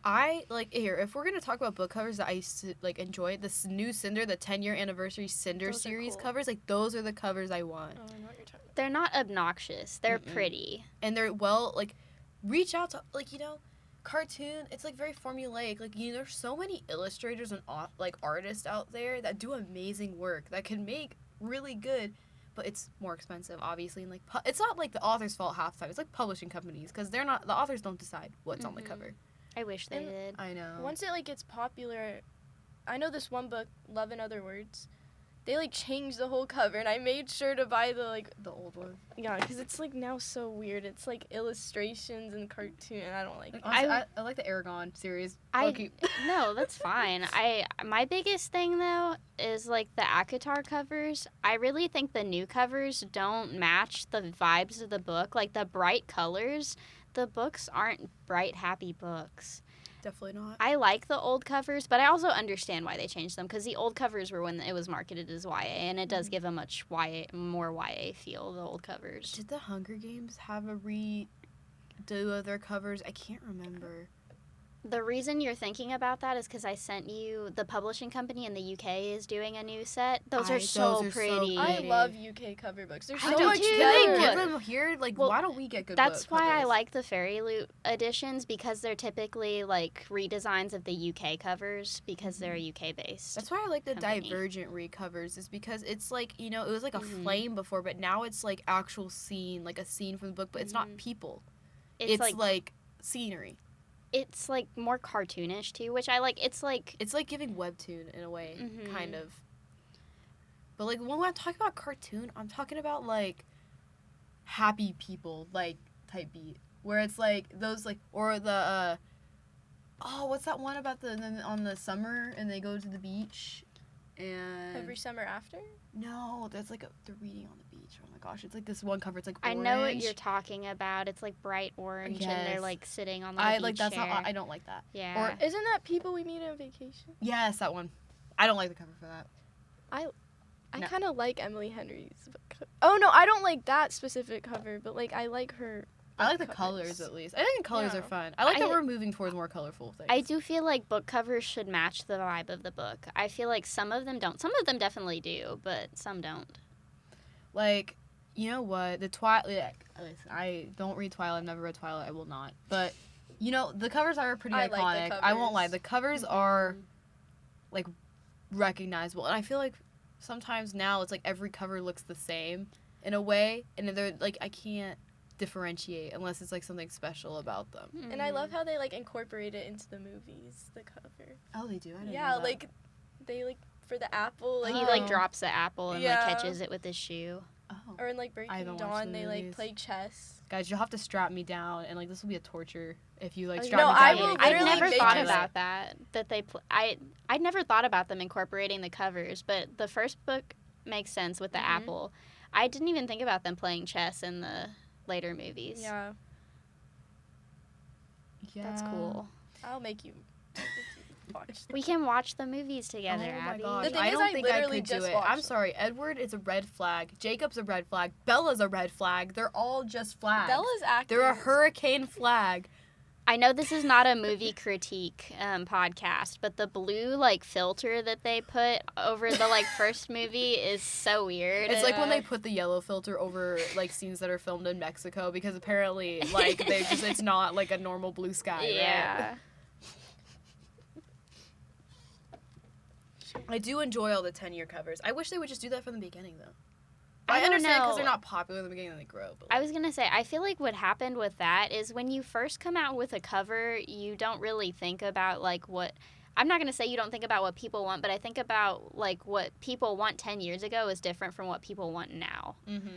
I like here. If we're gonna talk about book covers that I used to like enjoy, this new Cinder, the 10-year anniversary Cinder Those are series cool. covers, like those are the covers I want, Oh, I know what you're talking They're not obnoxious. They're pretty. and they're well like reach out to like you know. Cartoon, it's like very formulaic. Like you know, there's so many illustrators and like artists out there that do amazing work that can make really good, but it's more expensive, obviously. And like, it's not like the author's fault half the time. It's like publishing companies because they're not the authors don't decide what's on the cover. I wish they And did. I know. Once it like gets popular, I know this one book, Love in Other Words. They like changed the whole cover, and I made sure to buy the like the old one. yeah, because it's like now so weird. It's like illustrations and cartoon, and I don't like it. Honestly, I like the Aragon series. I Low-key. no, that's fine. My biggest thing though is like the ACOTAR covers. I really think the new covers don't match the vibes of the book. Like the bright colors, the books aren't bright, happy books. Definitely not. I like the old covers, but I also understand why they changed them because the old covers were when it was marketed as YA, and it does give a much more YA feel. The old covers. Did the Hunger Games have a redo of their covers? I can't remember. The reason you're thinking about that is because I sent you the publishing company in the UK is doing a new set. Those are so pretty. I love UK cover books. They're I so do much too. Can better. they get them here? Like, Well, why don't we get good That's book why I covers? like the Fairy Loot editions, because they're typically like redesigns of the UK covers because they're UK based. That's why I like the company. Divergent recovers, is because it's like, you know, it was like a Mhm. flame before, but now it's like actual scene, like a scene from the book, but it's not people. It's It's like like scenery. it's like more cartoonish too, which I like. It's like It's like giving webtoon in a way, Mhm. kind of. But like when I'm talking about cartoon, I'm talking about like happy people, like type beat, where it's like those like, or the oh, what's that one about on the summer and they go to the beach and Every Summer After? no, that's like they're reading on the beach. Oh my gosh, it's like this one cover. It's like I orange. know what you're talking about. It's like bright orange, and they're Yes. like sitting on the I beach like that's chair. not. I don't like that. Yeah. Isn't that People We Meet on Vacation? Yes, that one. I don't like the cover for that. I No. kind of like Emily Henry's book cover. Oh, no, I don't like that specific cover, but, like, I like her I like the book colors covers. at least. I think the colors Yeah. are fun. I like that I- we're moving towards more colorful things. I do feel like book covers should match the vibe of the book. I feel like some of them don't. Some of them definitely do, but some don't. Like, you know what? The Twilight. Listen, I don't read Twilight. I've never read Twilight. I will not. But you know, the covers are pretty I like iconic. the I won't lie. covers. The covers are like recognizable, and I feel like sometimes now it's like every cover looks the same in a way, and they're like I can't differentiate unless it's like something special about them. And I love how they, like, incorporate it into the movies, the cover. Oh, they do. I didn't Yeah, know that. like, they, like, for the apple, like, He Oh. like drops the apple and Yeah. like catches it with his shoe. Oh. or in, like, I Breaking haven't watched Dawn, the they, like, movies. play chess. Guys, you'll have to strap me down, and like this will be a torture if you like Oh, strap no, me I down. will and I've literally never make thought it. about that. That they I'd never thought about them incorporating the covers, but the first book makes sense with the Mhm. apple. I didn't even think about them playing chess in the later movies. Yeah, Yeah. That's cool. I'll make you watch. We can watch the movies together, Oh my Abby. gosh, The thing I is, don't I think I literally could do just it. watched I'm them. sorry. Edward is a red flag. Jacob's a red flag. Bella's a red flag. They're all just flags. Bella's acting. They're a hurricane flag. I know this is not a movie critique podcast, but the blue like filter that they put over the like first movie is so weird. It's like when Yeah. they put the yellow filter over like scenes that are filmed in Mexico because apparently like they just it's not like a normal blue sky. Right? yeah. I do enjoy all the 10-year covers. I wish they would just do that from the beginning though. I I don't understand because know. they're not popular in the beginning and they grow. But I was going to say, I feel like what happened with that is when you first come out with a cover, you don't really think about, like, what... I'm not going to say you don't think about what people want, but I think about, like, what people want 10 years ago is different from what people want now. mm-hmm.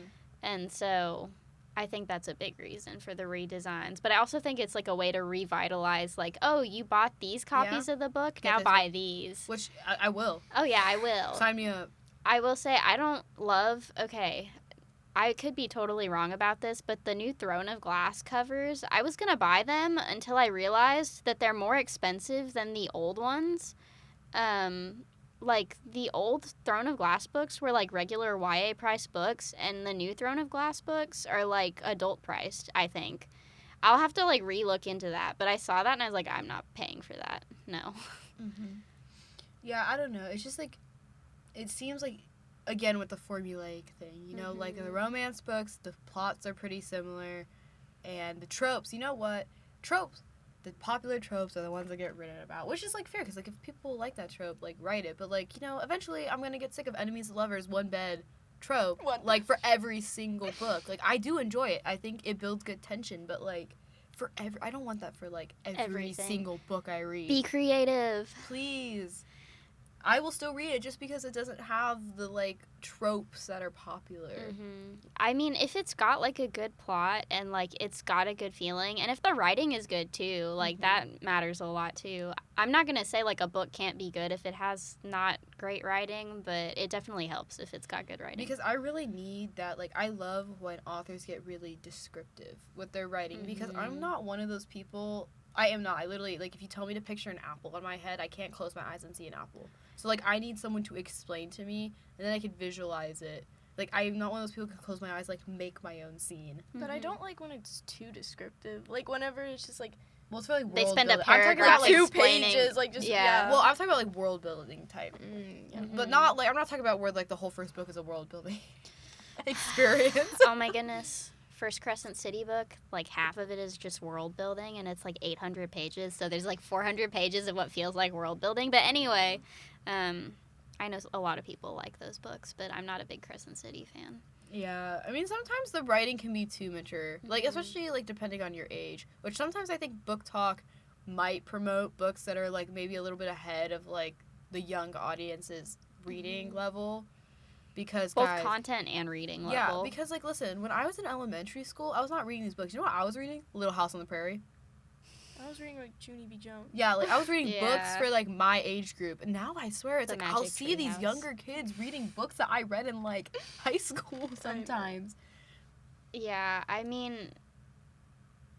And so I think that's a big reason for the redesigns. But I also think it's, like, a way to revitalize, like, oh, you bought these copies of the book? Get Now this buy these. Which I will. Oh, yeah, I will. Sign me up. I will say I don't love. Okay, I could be totally wrong about this, but the new Throne of Glass covers, I was gonna buy them until I realized that they're more expensive than the old ones. Like the old Throne of Glass books were like regular YA price books, and the new Throne of Glass books are like adult priced. I think. I'll have to like re-look into that, but I saw that and I was like, I'm not paying for that. No. Mm-hmm. Yeah, I don't know. It's just like, it seems like, again, with the formulaic thing, you know, like in the romance books, the plots are pretty similar, and the tropes, you know what? Tropes. The popular tropes are the ones that get written about, which is, like, fair, because, like, if people like that trope, like, write it. But, like, you know, eventually I'm going to get sick of enemies and lovers, one bed trope, like, for every single book. Like, I do enjoy it. I think it builds good tension, but, like, I don't want that for, like, every Everything. single book I read. Be creative. Please. I will still read it just because it doesn't have the, like, tropes that are popular. I mean, if it's got like a good plot and like it's got a good feeling, and if the writing is good too, like that matters a lot too. I'm not gonna say like a book can't be good if it has not great writing, but it definitely helps if it's got good writing. Because I really need that, like, I love when authors get really descriptive with their writing, because I'm not one of those people. I am not. I literally, like, if you tell me to picture an apple in my head, I can't close my eyes and see an apple. So, like, I need someone to explain to me, and then I can visualize it. Like, I'm not one of those people who can close my eyes, like, make my own scene. But I don't like when it's too descriptive. Like, whenever it's just, like, Well, it's for, like, world They spend a building. I'm talking paragraph about, like, 2 explaining. pages, like, just, Yeah. well, I'm talking about, like, world building type. Yeah. But not, like, I'm not talking about where, like, the whole first book is a world building experience. Oh my goodness. First Crescent City book, like half of it is just world building, and it's like 800 pages. So there's like 400 pages of what feels like world building. But anyway, I know a lot of people like those books, but I'm not a big Crescent City fan. Yeah, I mean, sometimes the writing can be too mature. Like, especially, like, depending on your age. Which sometimes I think BookTok might promote books that are, like, maybe a little bit ahead of, like, the young audience's reading level. Because, Both guys, content and reading level. yeah, because, like, listen, when I was in elementary school, I was not reading these books. You know what I was reading? Little House on the Prairie. I was reading, like, Junie B. Jones. Yeah, like, I was reading books Yeah. for, like, my age group. And now I swear, it's The like, I'll Magic see these Treehouse. younger kids reading books that I read in, like, high school sometimes. Yeah, I mean,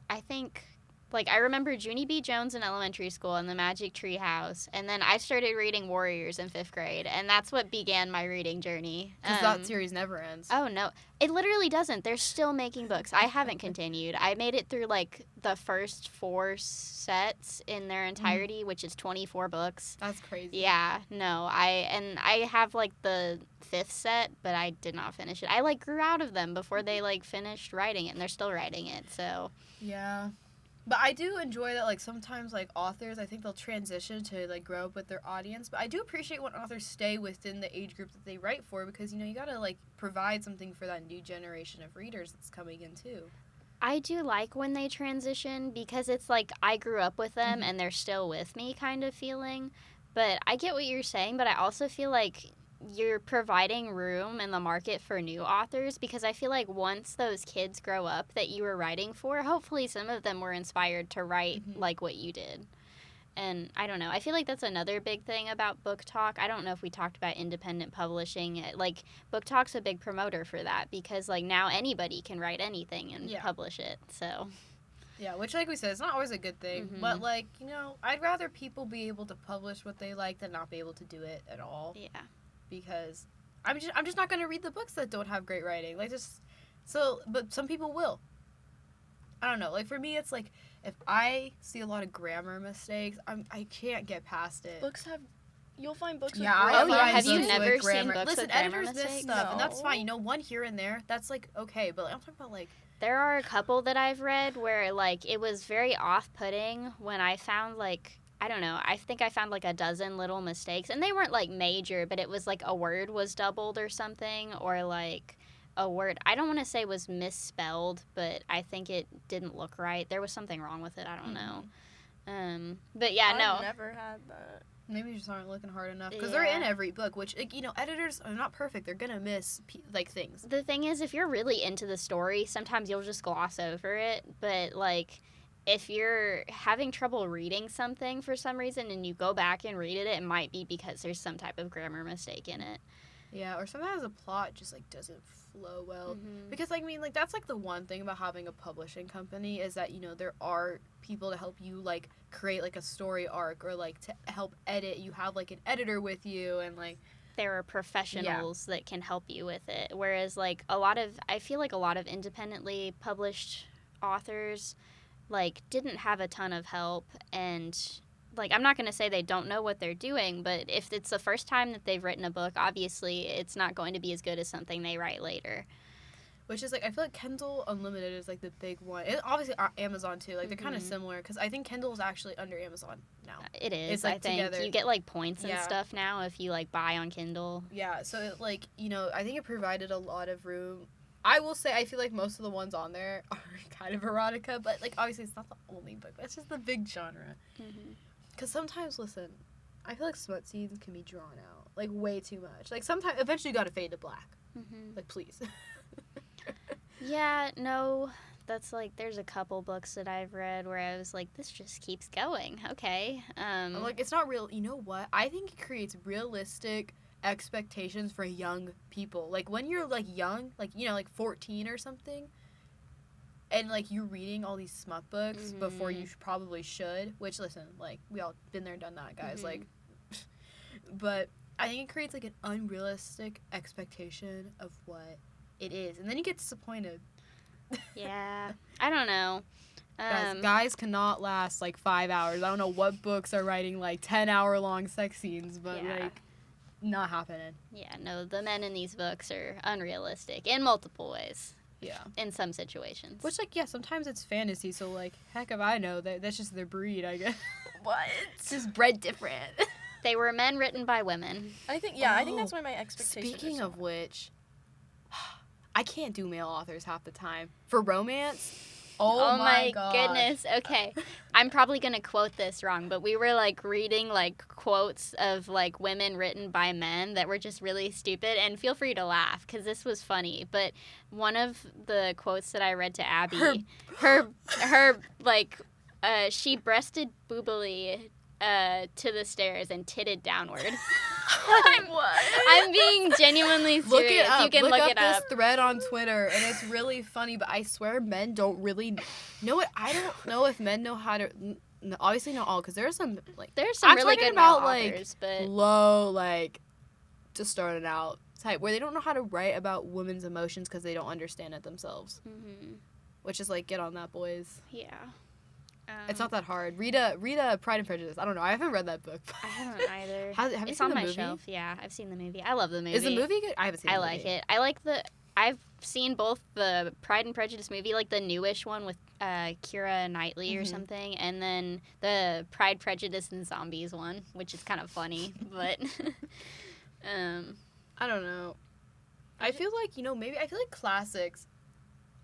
I think, like, I remember Junie B. Jones in elementary school and the Magic Tree House, and then I started reading Warriors in 5th grade, and that's what began my reading journey. Because that series never ends. Oh, no. It literally doesn't. They're still making books. I haven't continued. I made it through, like, the first 4 sets in their entirety, which is 24 books. That's crazy. Yeah, no. I have, like, the 5th set, but I did not finish it. I, like, grew out of them before they, like, finished writing it, and they're still writing it, so. Yeah. But I do enjoy that, like, sometimes, like, authors, I think they'll transition to, like, grow up with their audience. But I do appreciate when authors stay within the age group that they write for because, you know, you gotta, like, provide something for that new generation of readers that's coming in, too. I do like when they transition because it's like I grew up with them and they're still with me kind of feeling. But I get what you're saying, but I also feel like you're providing room in the market for new authors because I feel like once those kids grow up that you were writing for, hopefully some of them were inspired to write like what you did. And I don't know. I feel like that's another big thing about BookTok. I don't know if we talked about independent publishing. Like, BookTok's a big promoter for that because, like, now anybody can write anything and publish it. So, yeah, which, like we said, it's not always a good thing. But, like, you know, I'd rather people be able to publish what they like than not be able to do it at all. Yeah. Because I'm just not going to read the books that don't have great writing. Like, but some people will. I don't know. Like, for me, it's like, if I see a lot of grammar mistakes, I can't get past it. You'll find books Yeah, with I Oh, yeah. find Have you books with never seen grammar. books Listen, with grammar editors miss mistakes? stuff, and that's No. fine. You know, one here and there, that's, like, okay. But, like, I'm talking about, like... There are a couple that I've read where, like, it was very off-putting when I found, like, I don't know, I think I found, like, a dozen little mistakes. And they weren't, like, major, but it was, like, a word was doubled or something, or, like, a word, I don't want to say was misspelled, but I think it didn't look right. There was something wrong with it. I don't know. But, yeah, no. I've never had that. Maybe you just aren't looking hard enough. Because they're in every book, which, like, you know, editors are not perfect. They're going to miss, like, things. The thing is, if you're really into the story, sometimes you'll just gloss over it. But, like, if you're having trouble reading something for some reason and you go back and read it, it might be because there's some type of grammar mistake in it. Yeah, or sometimes the plot just, like, doesn't flow well. Because, like, I mean, like, that's, like, the one thing about having a publishing company is that, you know, there are people to help you, like, create, like, a story arc or, like, to help edit. You have, like, an editor with you and, like... There are professionals that can help you with it. Whereas, like, I feel like a lot of independently published authors, like, didn't have a ton of help. And, like, I'm not going to say they don't know what they're doing, but if it's the first time that they've written a book, obviously it's not going to be as good as something they write later. Which is, like, I feel like Kindle Unlimited is, like, the big one. And obviously Amazon, too. Like, they're kind of similar. Because I think Kindle is actually under Amazon now. It is, It's, like, I think. together. You get, like, points and stuff now if you, like, buy on Kindle. Yeah, so, it, like, you know, I think it provided a lot of room. I will say I feel like most of the ones on there are kind of erotica. But, like, obviously it's not the only book. That's just the big genre. Because sometimes, listen, I feel like smut scenes can be drawn out. Like, way too much. Like, sometimes, eventually you gotta fade to black. Like, please. Yeah, no, that's like, there's a couple books that I've read where I was like, this just keeps going. Okay. I'm like, it's not real. You know what? I think it creates realistic expectations for young people. Like, when you're, like, young, like, you know, like 14 or something, and, like, you're reading all these smut books before you probably should, which, listen, like, we all been there, done that, guys. Like, but I think it creates, like, an unrealistic expectation of what it is. And then you get disappointed. Yeah. I don't know. Guys cannot last like 5 hours. I don't know what books are writing like 10-hour long sex scenes, but Yeah. like not happening. Yeah, no, the men in these books are unrealistic in multiple ways. Yeah. In some situations. Which like sometimes it's fantasy, so like heck if I know that's just their breed, I guess. What? It's just bred different. They were men written by women. I think that's why my expectations. Speaking are of which, I can't do male authors half the time. For romance, oh my gosh. Goodness. Okay. I'm probably going to quote this wrong, but we were like reading like quotes of like women written by men that were just really stupid, and feel free to laugh cuz this was funny, but one of the quotes that I read to Abby, her like she breasted boobily to the stairs and titted downward. What? I'm being genuinely serious. Look it up. You can look it this up. thread on Twitter, and it's really funny. But I swear, men don't really know what. I don't know if men know how to. Obviously, not all, because there are some like. There's some I'm really talking good about male like authors, but low, like just starting out type where they don't know how to write about women's emotions because they don't understand it themselves. mm-hmm. Which is like, get on that, boys. Yeah. It's not that hard. Read a Pride and Prejudice. I don't know. I haven't read that book. I haven't either. Have you It's seen on the my movie? shelf. Yeah, I've seen the movie. I love the movie. Is the movie good? I haven't seen. I the like movie. it. I like I've seen both the Pride and Prejudice movie, like the newish one with Keira Knightley or Mhm. something, and then the Pride, Prejudice, and Zombies one, which is kind of funny, but I don't know. I feel like maybe I feel like classics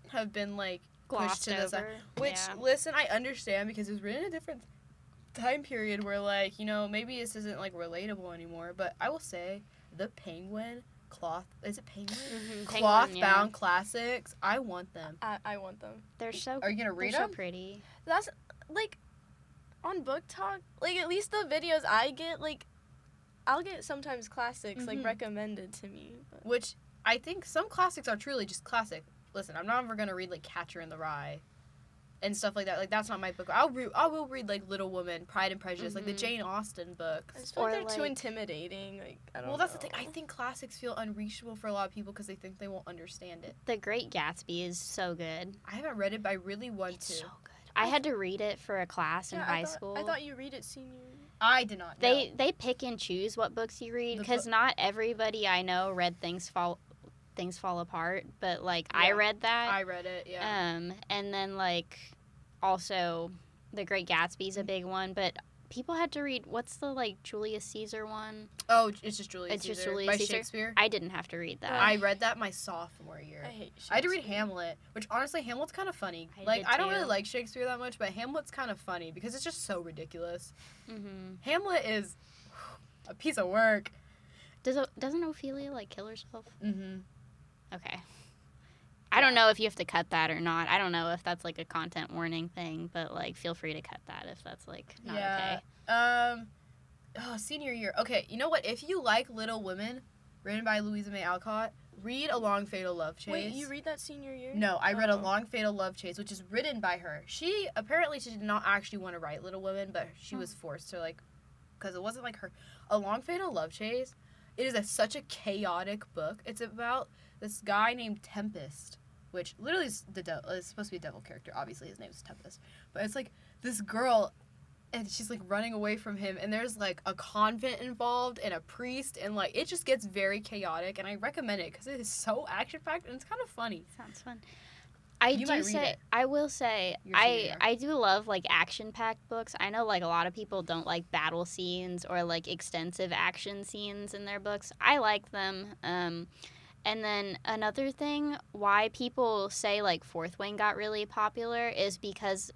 have been like pushed glossed to the side. over. Which, yeah. listen, I understand because it was written in a different time period where, like, maybe this isn't, like, relatable anymore. But I will say, the Penguin cloth, is it Penguin? Mhm, Cloth Penguin, bound classics. I want them. I want them. They're so. Are you going to read they're so them? pretty. That's like on BookTok. Like at least the videos I get, like I'll get sometimes classics like Mhm. recommended to me. But. Which I think some classics are truly just classic. Listen, I'm not ever going to read, like, Catcher in the Rye and stuff like that. Like, that's not my book. I will read, like, Little Woman, Pride and Prejudice, like the Mhm. Jane Austen I books. just feel Or, like they're too like- intimidating. Like I don't. Well, that's the know. thing. I think classics feel unreachable for a lot of people because they think they won't understand it. The Great Gatsby is so good. I haven't read it, but I really want It's to. so good. I had to read it for a class in Yeah, high school. I thought you read it senior year. I did not. They pick and choose what books you read The because not everybody I know read Things Fall Apart, but like I Yeah, read that. I read it. Yeah. And then like also The Great Gatsby's a big one, but people had to read what's the like Julius Caesar one? Oh, it's just Julius It's just Caesar Julius by Caesar? Shakespeare. I didn't have to read that. I read that my sophomore year. I hate. I had to read Shakespeare. Hamlet, which honestly, Hamlet's kind of funny. I Like, did I don't really too. like Shakespeare that much, but Hamlet's kind of funny because it's just so ridiculous. Mm-hmm. Hamlet is a piece of work. Doesn't Ophelia like kill herself? Mm-hmm. Okay. I don't know if you have to cut that or not. I don't know if that's like a content warning thing, but like feel free to cut that if that's like not Yeah. okay. Senior year. Okay, you know what? If you like Little Women, written by Louisa May Alcott, read A Long Fatal Love Chase. Wait, you read that senior year? No, I read A Oh. Long Fatal Love Chase, which is written by her. She did not actually want to write Little Women, but she was forced to, like, because it wasn't like her. A Long Fatal Love Chase, it is such a chaotic book. It's about this guy named Tempest, which literally is is supposed to be a devil character. Obviously, his name is Tempest. But it's like this girl, and she's like running away from him, and there's like a convent involved and a priest, and like it just gets very chaotic. And I recommend it because it is so action packed and it's kind of funny. Sounds fun. You might read it. I will say Your senior year. I do love like action packed books. I know like a lot of people don't like battle scenes or like extensive action scenes in their books. I like them. And then another thing why people say like Fourth Wing got really popular is because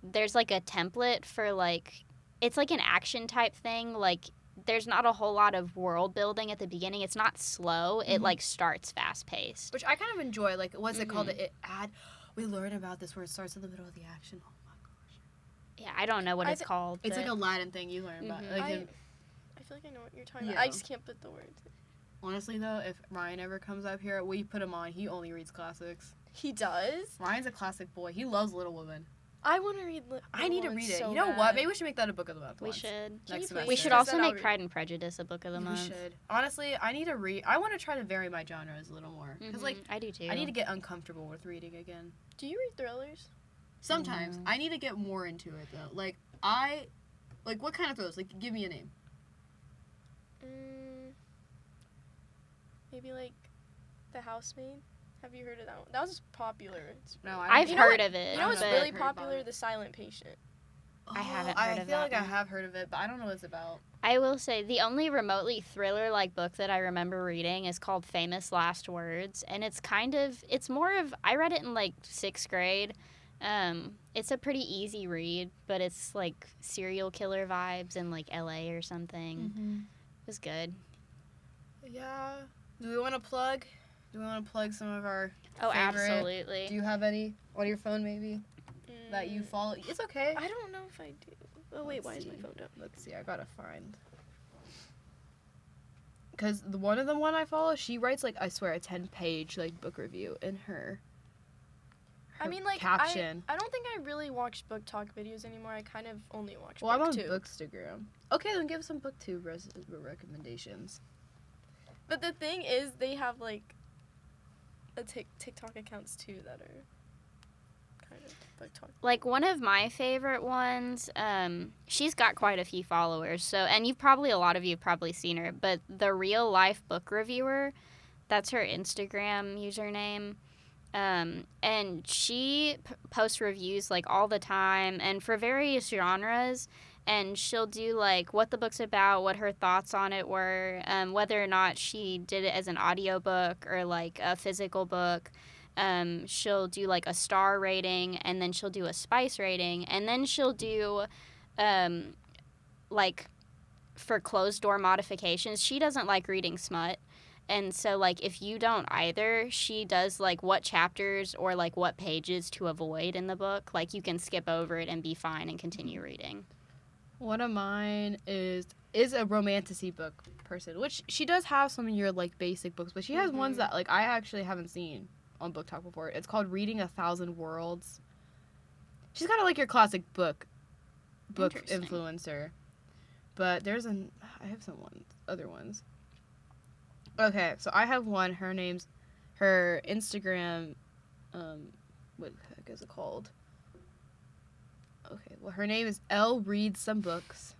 there's like a template for like it's like an action type thing. Like there's not a whole lot of world building at the beginning. It's not slow. It Mhm. like starts fast paced. Which I kind of enjoy. Like, what's it called? Mhm. We learn about this where it starts in the middle of the action. Oh my gosh. Yeah, I don't know what I it's thi- called. It's like but- a Latin thing you learn about. Mhm. Like, I feel like I know what you're talking Yeah. about. I just can't put the words. honestly, though, if Ryan ever comes up here, we put him on. He only reads classics. He does. Ryan's a classic boy. He loves Little Women. I want to read. I need to read it. So you know what? bad. Maybe we should make that a book of the month. we once. should. Can Next you please? semester. We should Because also then I'll make read- Pride and Prejudice a book of the We month. should. Honestly, I need to read. I want to try to vary my genres a little more because, like, I do too. I need to get uncomfortable with reading again. Do you read thrillers? Sometimes. I need to get more into it, though. Like, what kind of thrills? Like, give me a name. Maybe, like, The Housemaid. Have you heard of that one? That was popular. No, I've heard of it. You know what's but- really I've heard about popular? it. The Silent Patient. I haven't heard I of feel that like I one. have heard of it, but I don't know what it's about. I will say the only remotely thriller-like book that I remember reading is called Famous Last Words, and it's more of, I read it in like 6th grade. It's a pretty easy read, but it's like serial killer vibes in like LA or something. Mm-hmm. It was good. Yeah. Do we want to plug some of our Oh, favorite? absolutely. Do you have any on your phone maybe that you follow? It's okay. I don't know if I do. Oh, wait, why is my see. phone down? Let's see. I gotta find. Because one of the one I follow, she writes like, I swear, a 10-page like book review in her. I mean, like, caption. I don't think I really watch BookTok videos anymore. I kind of only watch Well, I'm on BookTube. Bookstagram. Okay, then give some BookTube recommendations. But the thing is, they have, like, TikTok accounts, too, that are kind of BookTok. Like one of my favorite ones, she's got quite a few followers. So, and a lot of you have probably seen her, but the Real Life Book Reviewer, that's her Instagram username. And she posts reviews like all the time and for various genres. And she'll do like what the book's about, what her thoughts on it were, whether or not she did it as an audiobook or like a physical book. She'll do like a star rating, and then she'll do a spice rating, and then she'll do like for closed door modifications. She doesn't like reading smut. And so, like, if you don't either, she does, like, what chapters or, like, what pages to avoid in the book. Like, you can skip over it and be fine and continue reading. One of mine is a romantasy book person, which she does have some of your, like, basic books, but she has ones that, like, I actually haven't seen on BookTok before. It's called Reading 1,000 Worlds. She's kind of like your classic book influencer. But I have some other ones. Okay, so I have one. Her Instagram, what the heck is it called? Okay, well, her name is Elle Reads Some Books.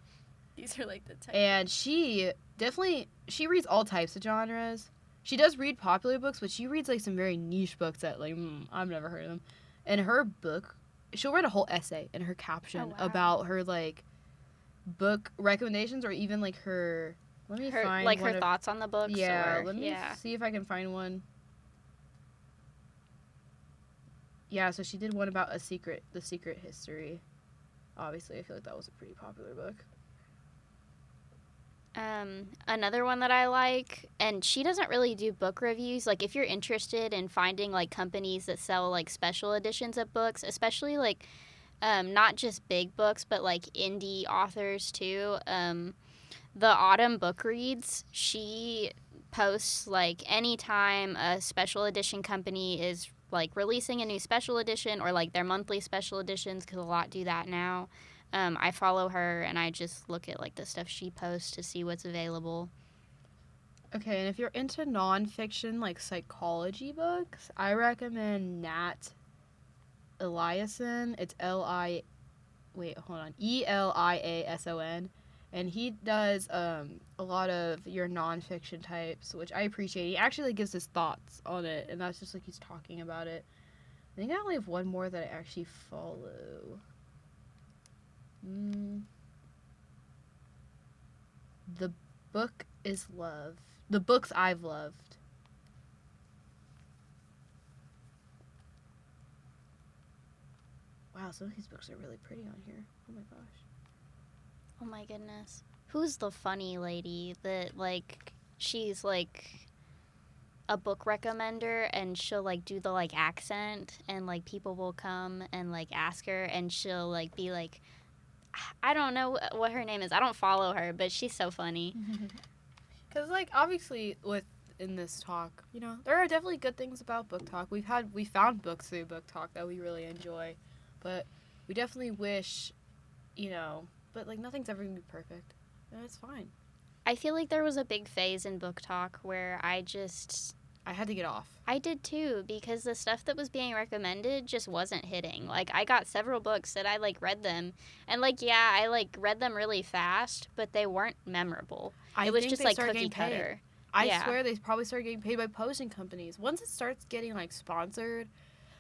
These are like the type. And she reads all types of genres. She does read popular books, but she reads like some very niche books that like I've never heard of them. And her book, she'll write a whole essay in her caption about her like book recommendations or even like her. Let me find like her thoughts on the books. Yeah, or, let me see if I can find one. Yeah, so she did one about the secret history. Obviously, I feel like that was a pretty popular book. Another one that I like, and she doesn't really do book reviews. Like, if you're interested in finding, like, companies that sell, like, special editions of books, especially, like, not just big books, but, like, indie authors, too. The Autumn Book Reads, she posts, like, anytime a special edition company is, like, releasing a new special edition or, like, their monthly special editions, because a lot do that now. I follow her, and I just look at, like, the stuff she posts to see what's available. Okay, and if you're into nonfiction, like, psychology books, I recommend Nat Eliason. It's Eliason. And he does a lot of your nonfiction types, which I appreciate. He actually gives his thoughts on it, and that's just like he's talking about it. I think I only have one more that I actually follow. The Book is Love. The Books I've Loved. Wow, some of these books are really pretty on here. Oh my gosh. Oh my goodness. Who's the funny lady that, like, she's, like, a book recommender and she'll, like, do the, like, accent and, like, people will come and, like, ask her and she'll, like, be like, I don't know what her name is. I don't follow her, but she's so funny. Because, like, obviously, in this talk, you know, there are definitely good things about BookTok. We found books through BookTok that we really enjoy, but we definitely wish, you know, but, like, nothing's ever going to be perfect, and it's fine. I feel like there was a big phase in BookTok where I I had to get off. I did too, because the stuff that was being recommended just wasn't hitting. Like, I got several books that I, like, read them. And, like, yeah, I, like, read them really fast, but they weren't memorable. It was think just, they like, started cookie getting paid. cutter. I Yeah. swear they probably started getting paid by posting companies. Once it starts getting, like, sponsored,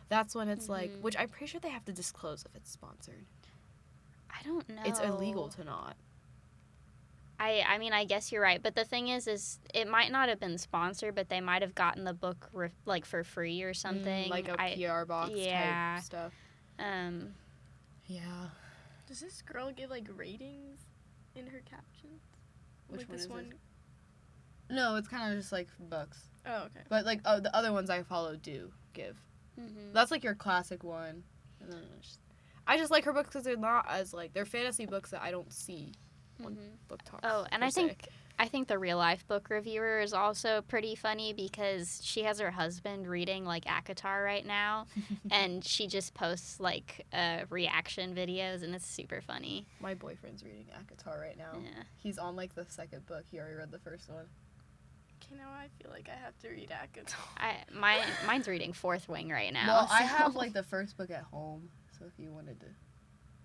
that's when it's, like, which I'm pretty sure they have to disclose if it's sponsored. I don't know. It's illegal to not. I mean, I guess you're right. But the thing is it might not have been sponsored, but they might have gotten the book, like, for free or something. Like a PR box type stuff. Yeah. Does this girl give, like, ratings in her captions? Which like one this is one? it? No, it's kind of just, like, books. Oh, okay. But, like, the other ones I follow do give. That's, like, your classic one. And then I just like her books because they're not as, like, they're fantasy books that I don't see on BookTok. Oh, and I think the real life book reviewer is also pretty funny because she has her husband reading, like, ACOTAR right now, and she just posts, like, reaction videos, and it's super funny. My boyfriend's reading ACOTAR right now. Yeah. He's on, like, the second book. He already read the first one. Okay, now I feel like I have to read ACOTAR. Mine's reading Fourth Wing right now. Well, so. I have, like, the first book at home, so if you wanted to,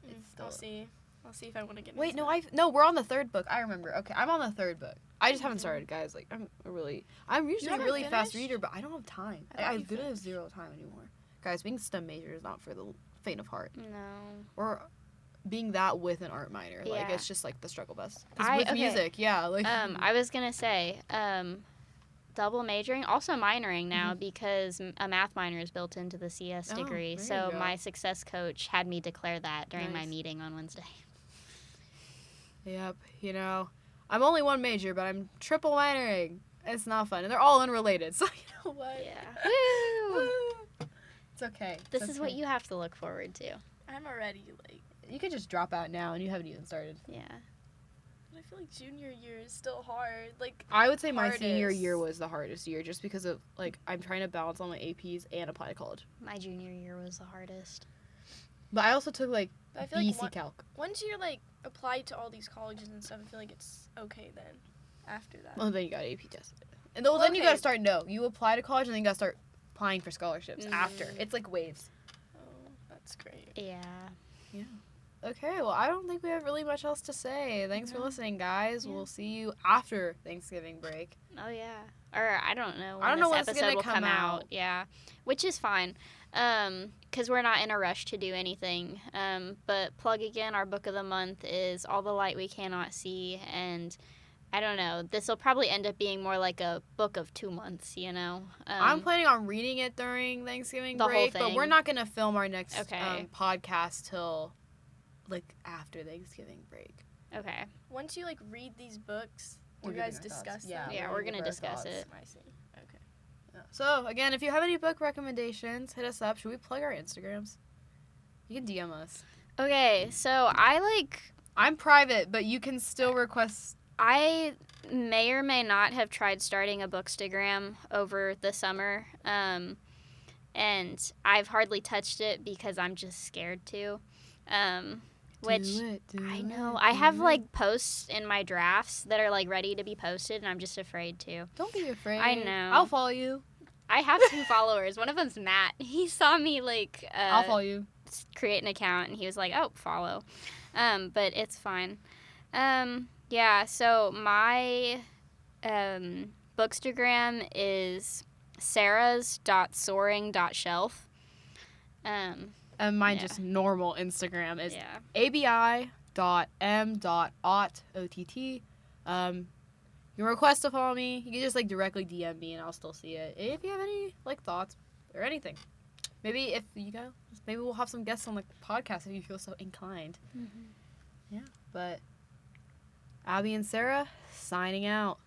it's still... I'll see if I want to get Wait, into no, we're on the third book. I remember. Okay, I'm on the third book. I just haven't started, guys. Like, I'm usually a haven't really fast finished? reader, but I don't have time. I thought I you literally have zero time anymore. Guys, being STEM major is not for the faint of heart. No. Or being that with an art minor. Like, Yeah. it's just, like, the struggle bus. With okay. music, yeah. Like, I was going to say, double majoring, also minoring now because a math minor is built into the CS degree. there you So go. my success coach had me declare that during my Nice. meeting on Wednesday. Yep, you know, I'm only one major, but I'm triple minoring. It's not fun. And they're all unrelated, so you know what? Yeah. Woo! It's okay. This is what you have to look forward to. I'm already, like... You could just drop out now, and you haven't even started. Yeah. But I feel like junior year is still hard. Like, I would say my senior hardest. year was the hardest year, just because of, like, I'm trying to balance all my APs and apply to college. My junior year was the hardest. But I also took, like, I feel BC like Calc. once you're, like, applied to all these colleges and stuff, I feel like it's okay then. After that. Well, then you got AP tested. And then you got to Okay. start, you apply to college, and then you got to start applying for scholarships after. It's like waves. Oh, that's great. Yeah. Okay, well, I don't think we have really much else to say. Thanks for listening, guys. Yeah. We'll see you after Thanksgiving break. Oh, yeah. Or I don't know when I don't know when this it's episode gonna will come come out. out. Yeah. Which is fine. Because we're not in a rush to do anything. But plug again, our book of the month is All the Light We Cannot See. And I don't know. This will probably end up being more like a book of 2 months, you know? I'm planning on reading it during Thanksgiving The whole break, but thing. we're not going to film our next Okay. podcast till, like, after Thanksgiving break. Okay. Once you, like, read these books, do We're you guys giving our discuss thoughts. Yeah. them? Yeah, we're going to discuss it. I see. Okay. Yeah. So, again, if you have any book recommendations, hit us up. Should we plug our Instagrams? You can DM us. Okay, so I'm private, but you can still request. I may or may not have tried starting a Bookstagram over the summer, and I've hardly touched it because I'm just scared to. Which I know I have like posts in my drafts that are like ready to be posted, and I'm just afraid to. Don't be afraid. I know. I'll follow you. I have 2 followers. One of them's Matt. He saw me like I'll follow you. create an account, and he was like, "Oh, follow," but it's fine. Yeah. So my Bookstagram is sarahs.soaring.shelf. And mine Yeah. just normal Instagram is Yeah. abi.m.ott. You can request to follow me. You can just like directly DM me and I'll still see it. If you have any like thoughts or anything. Maybe if you go, maybe we'll have some guests on the podcast if you feel so inclined. Mm-hmm. Yeah. But Abby and Sarah signing out.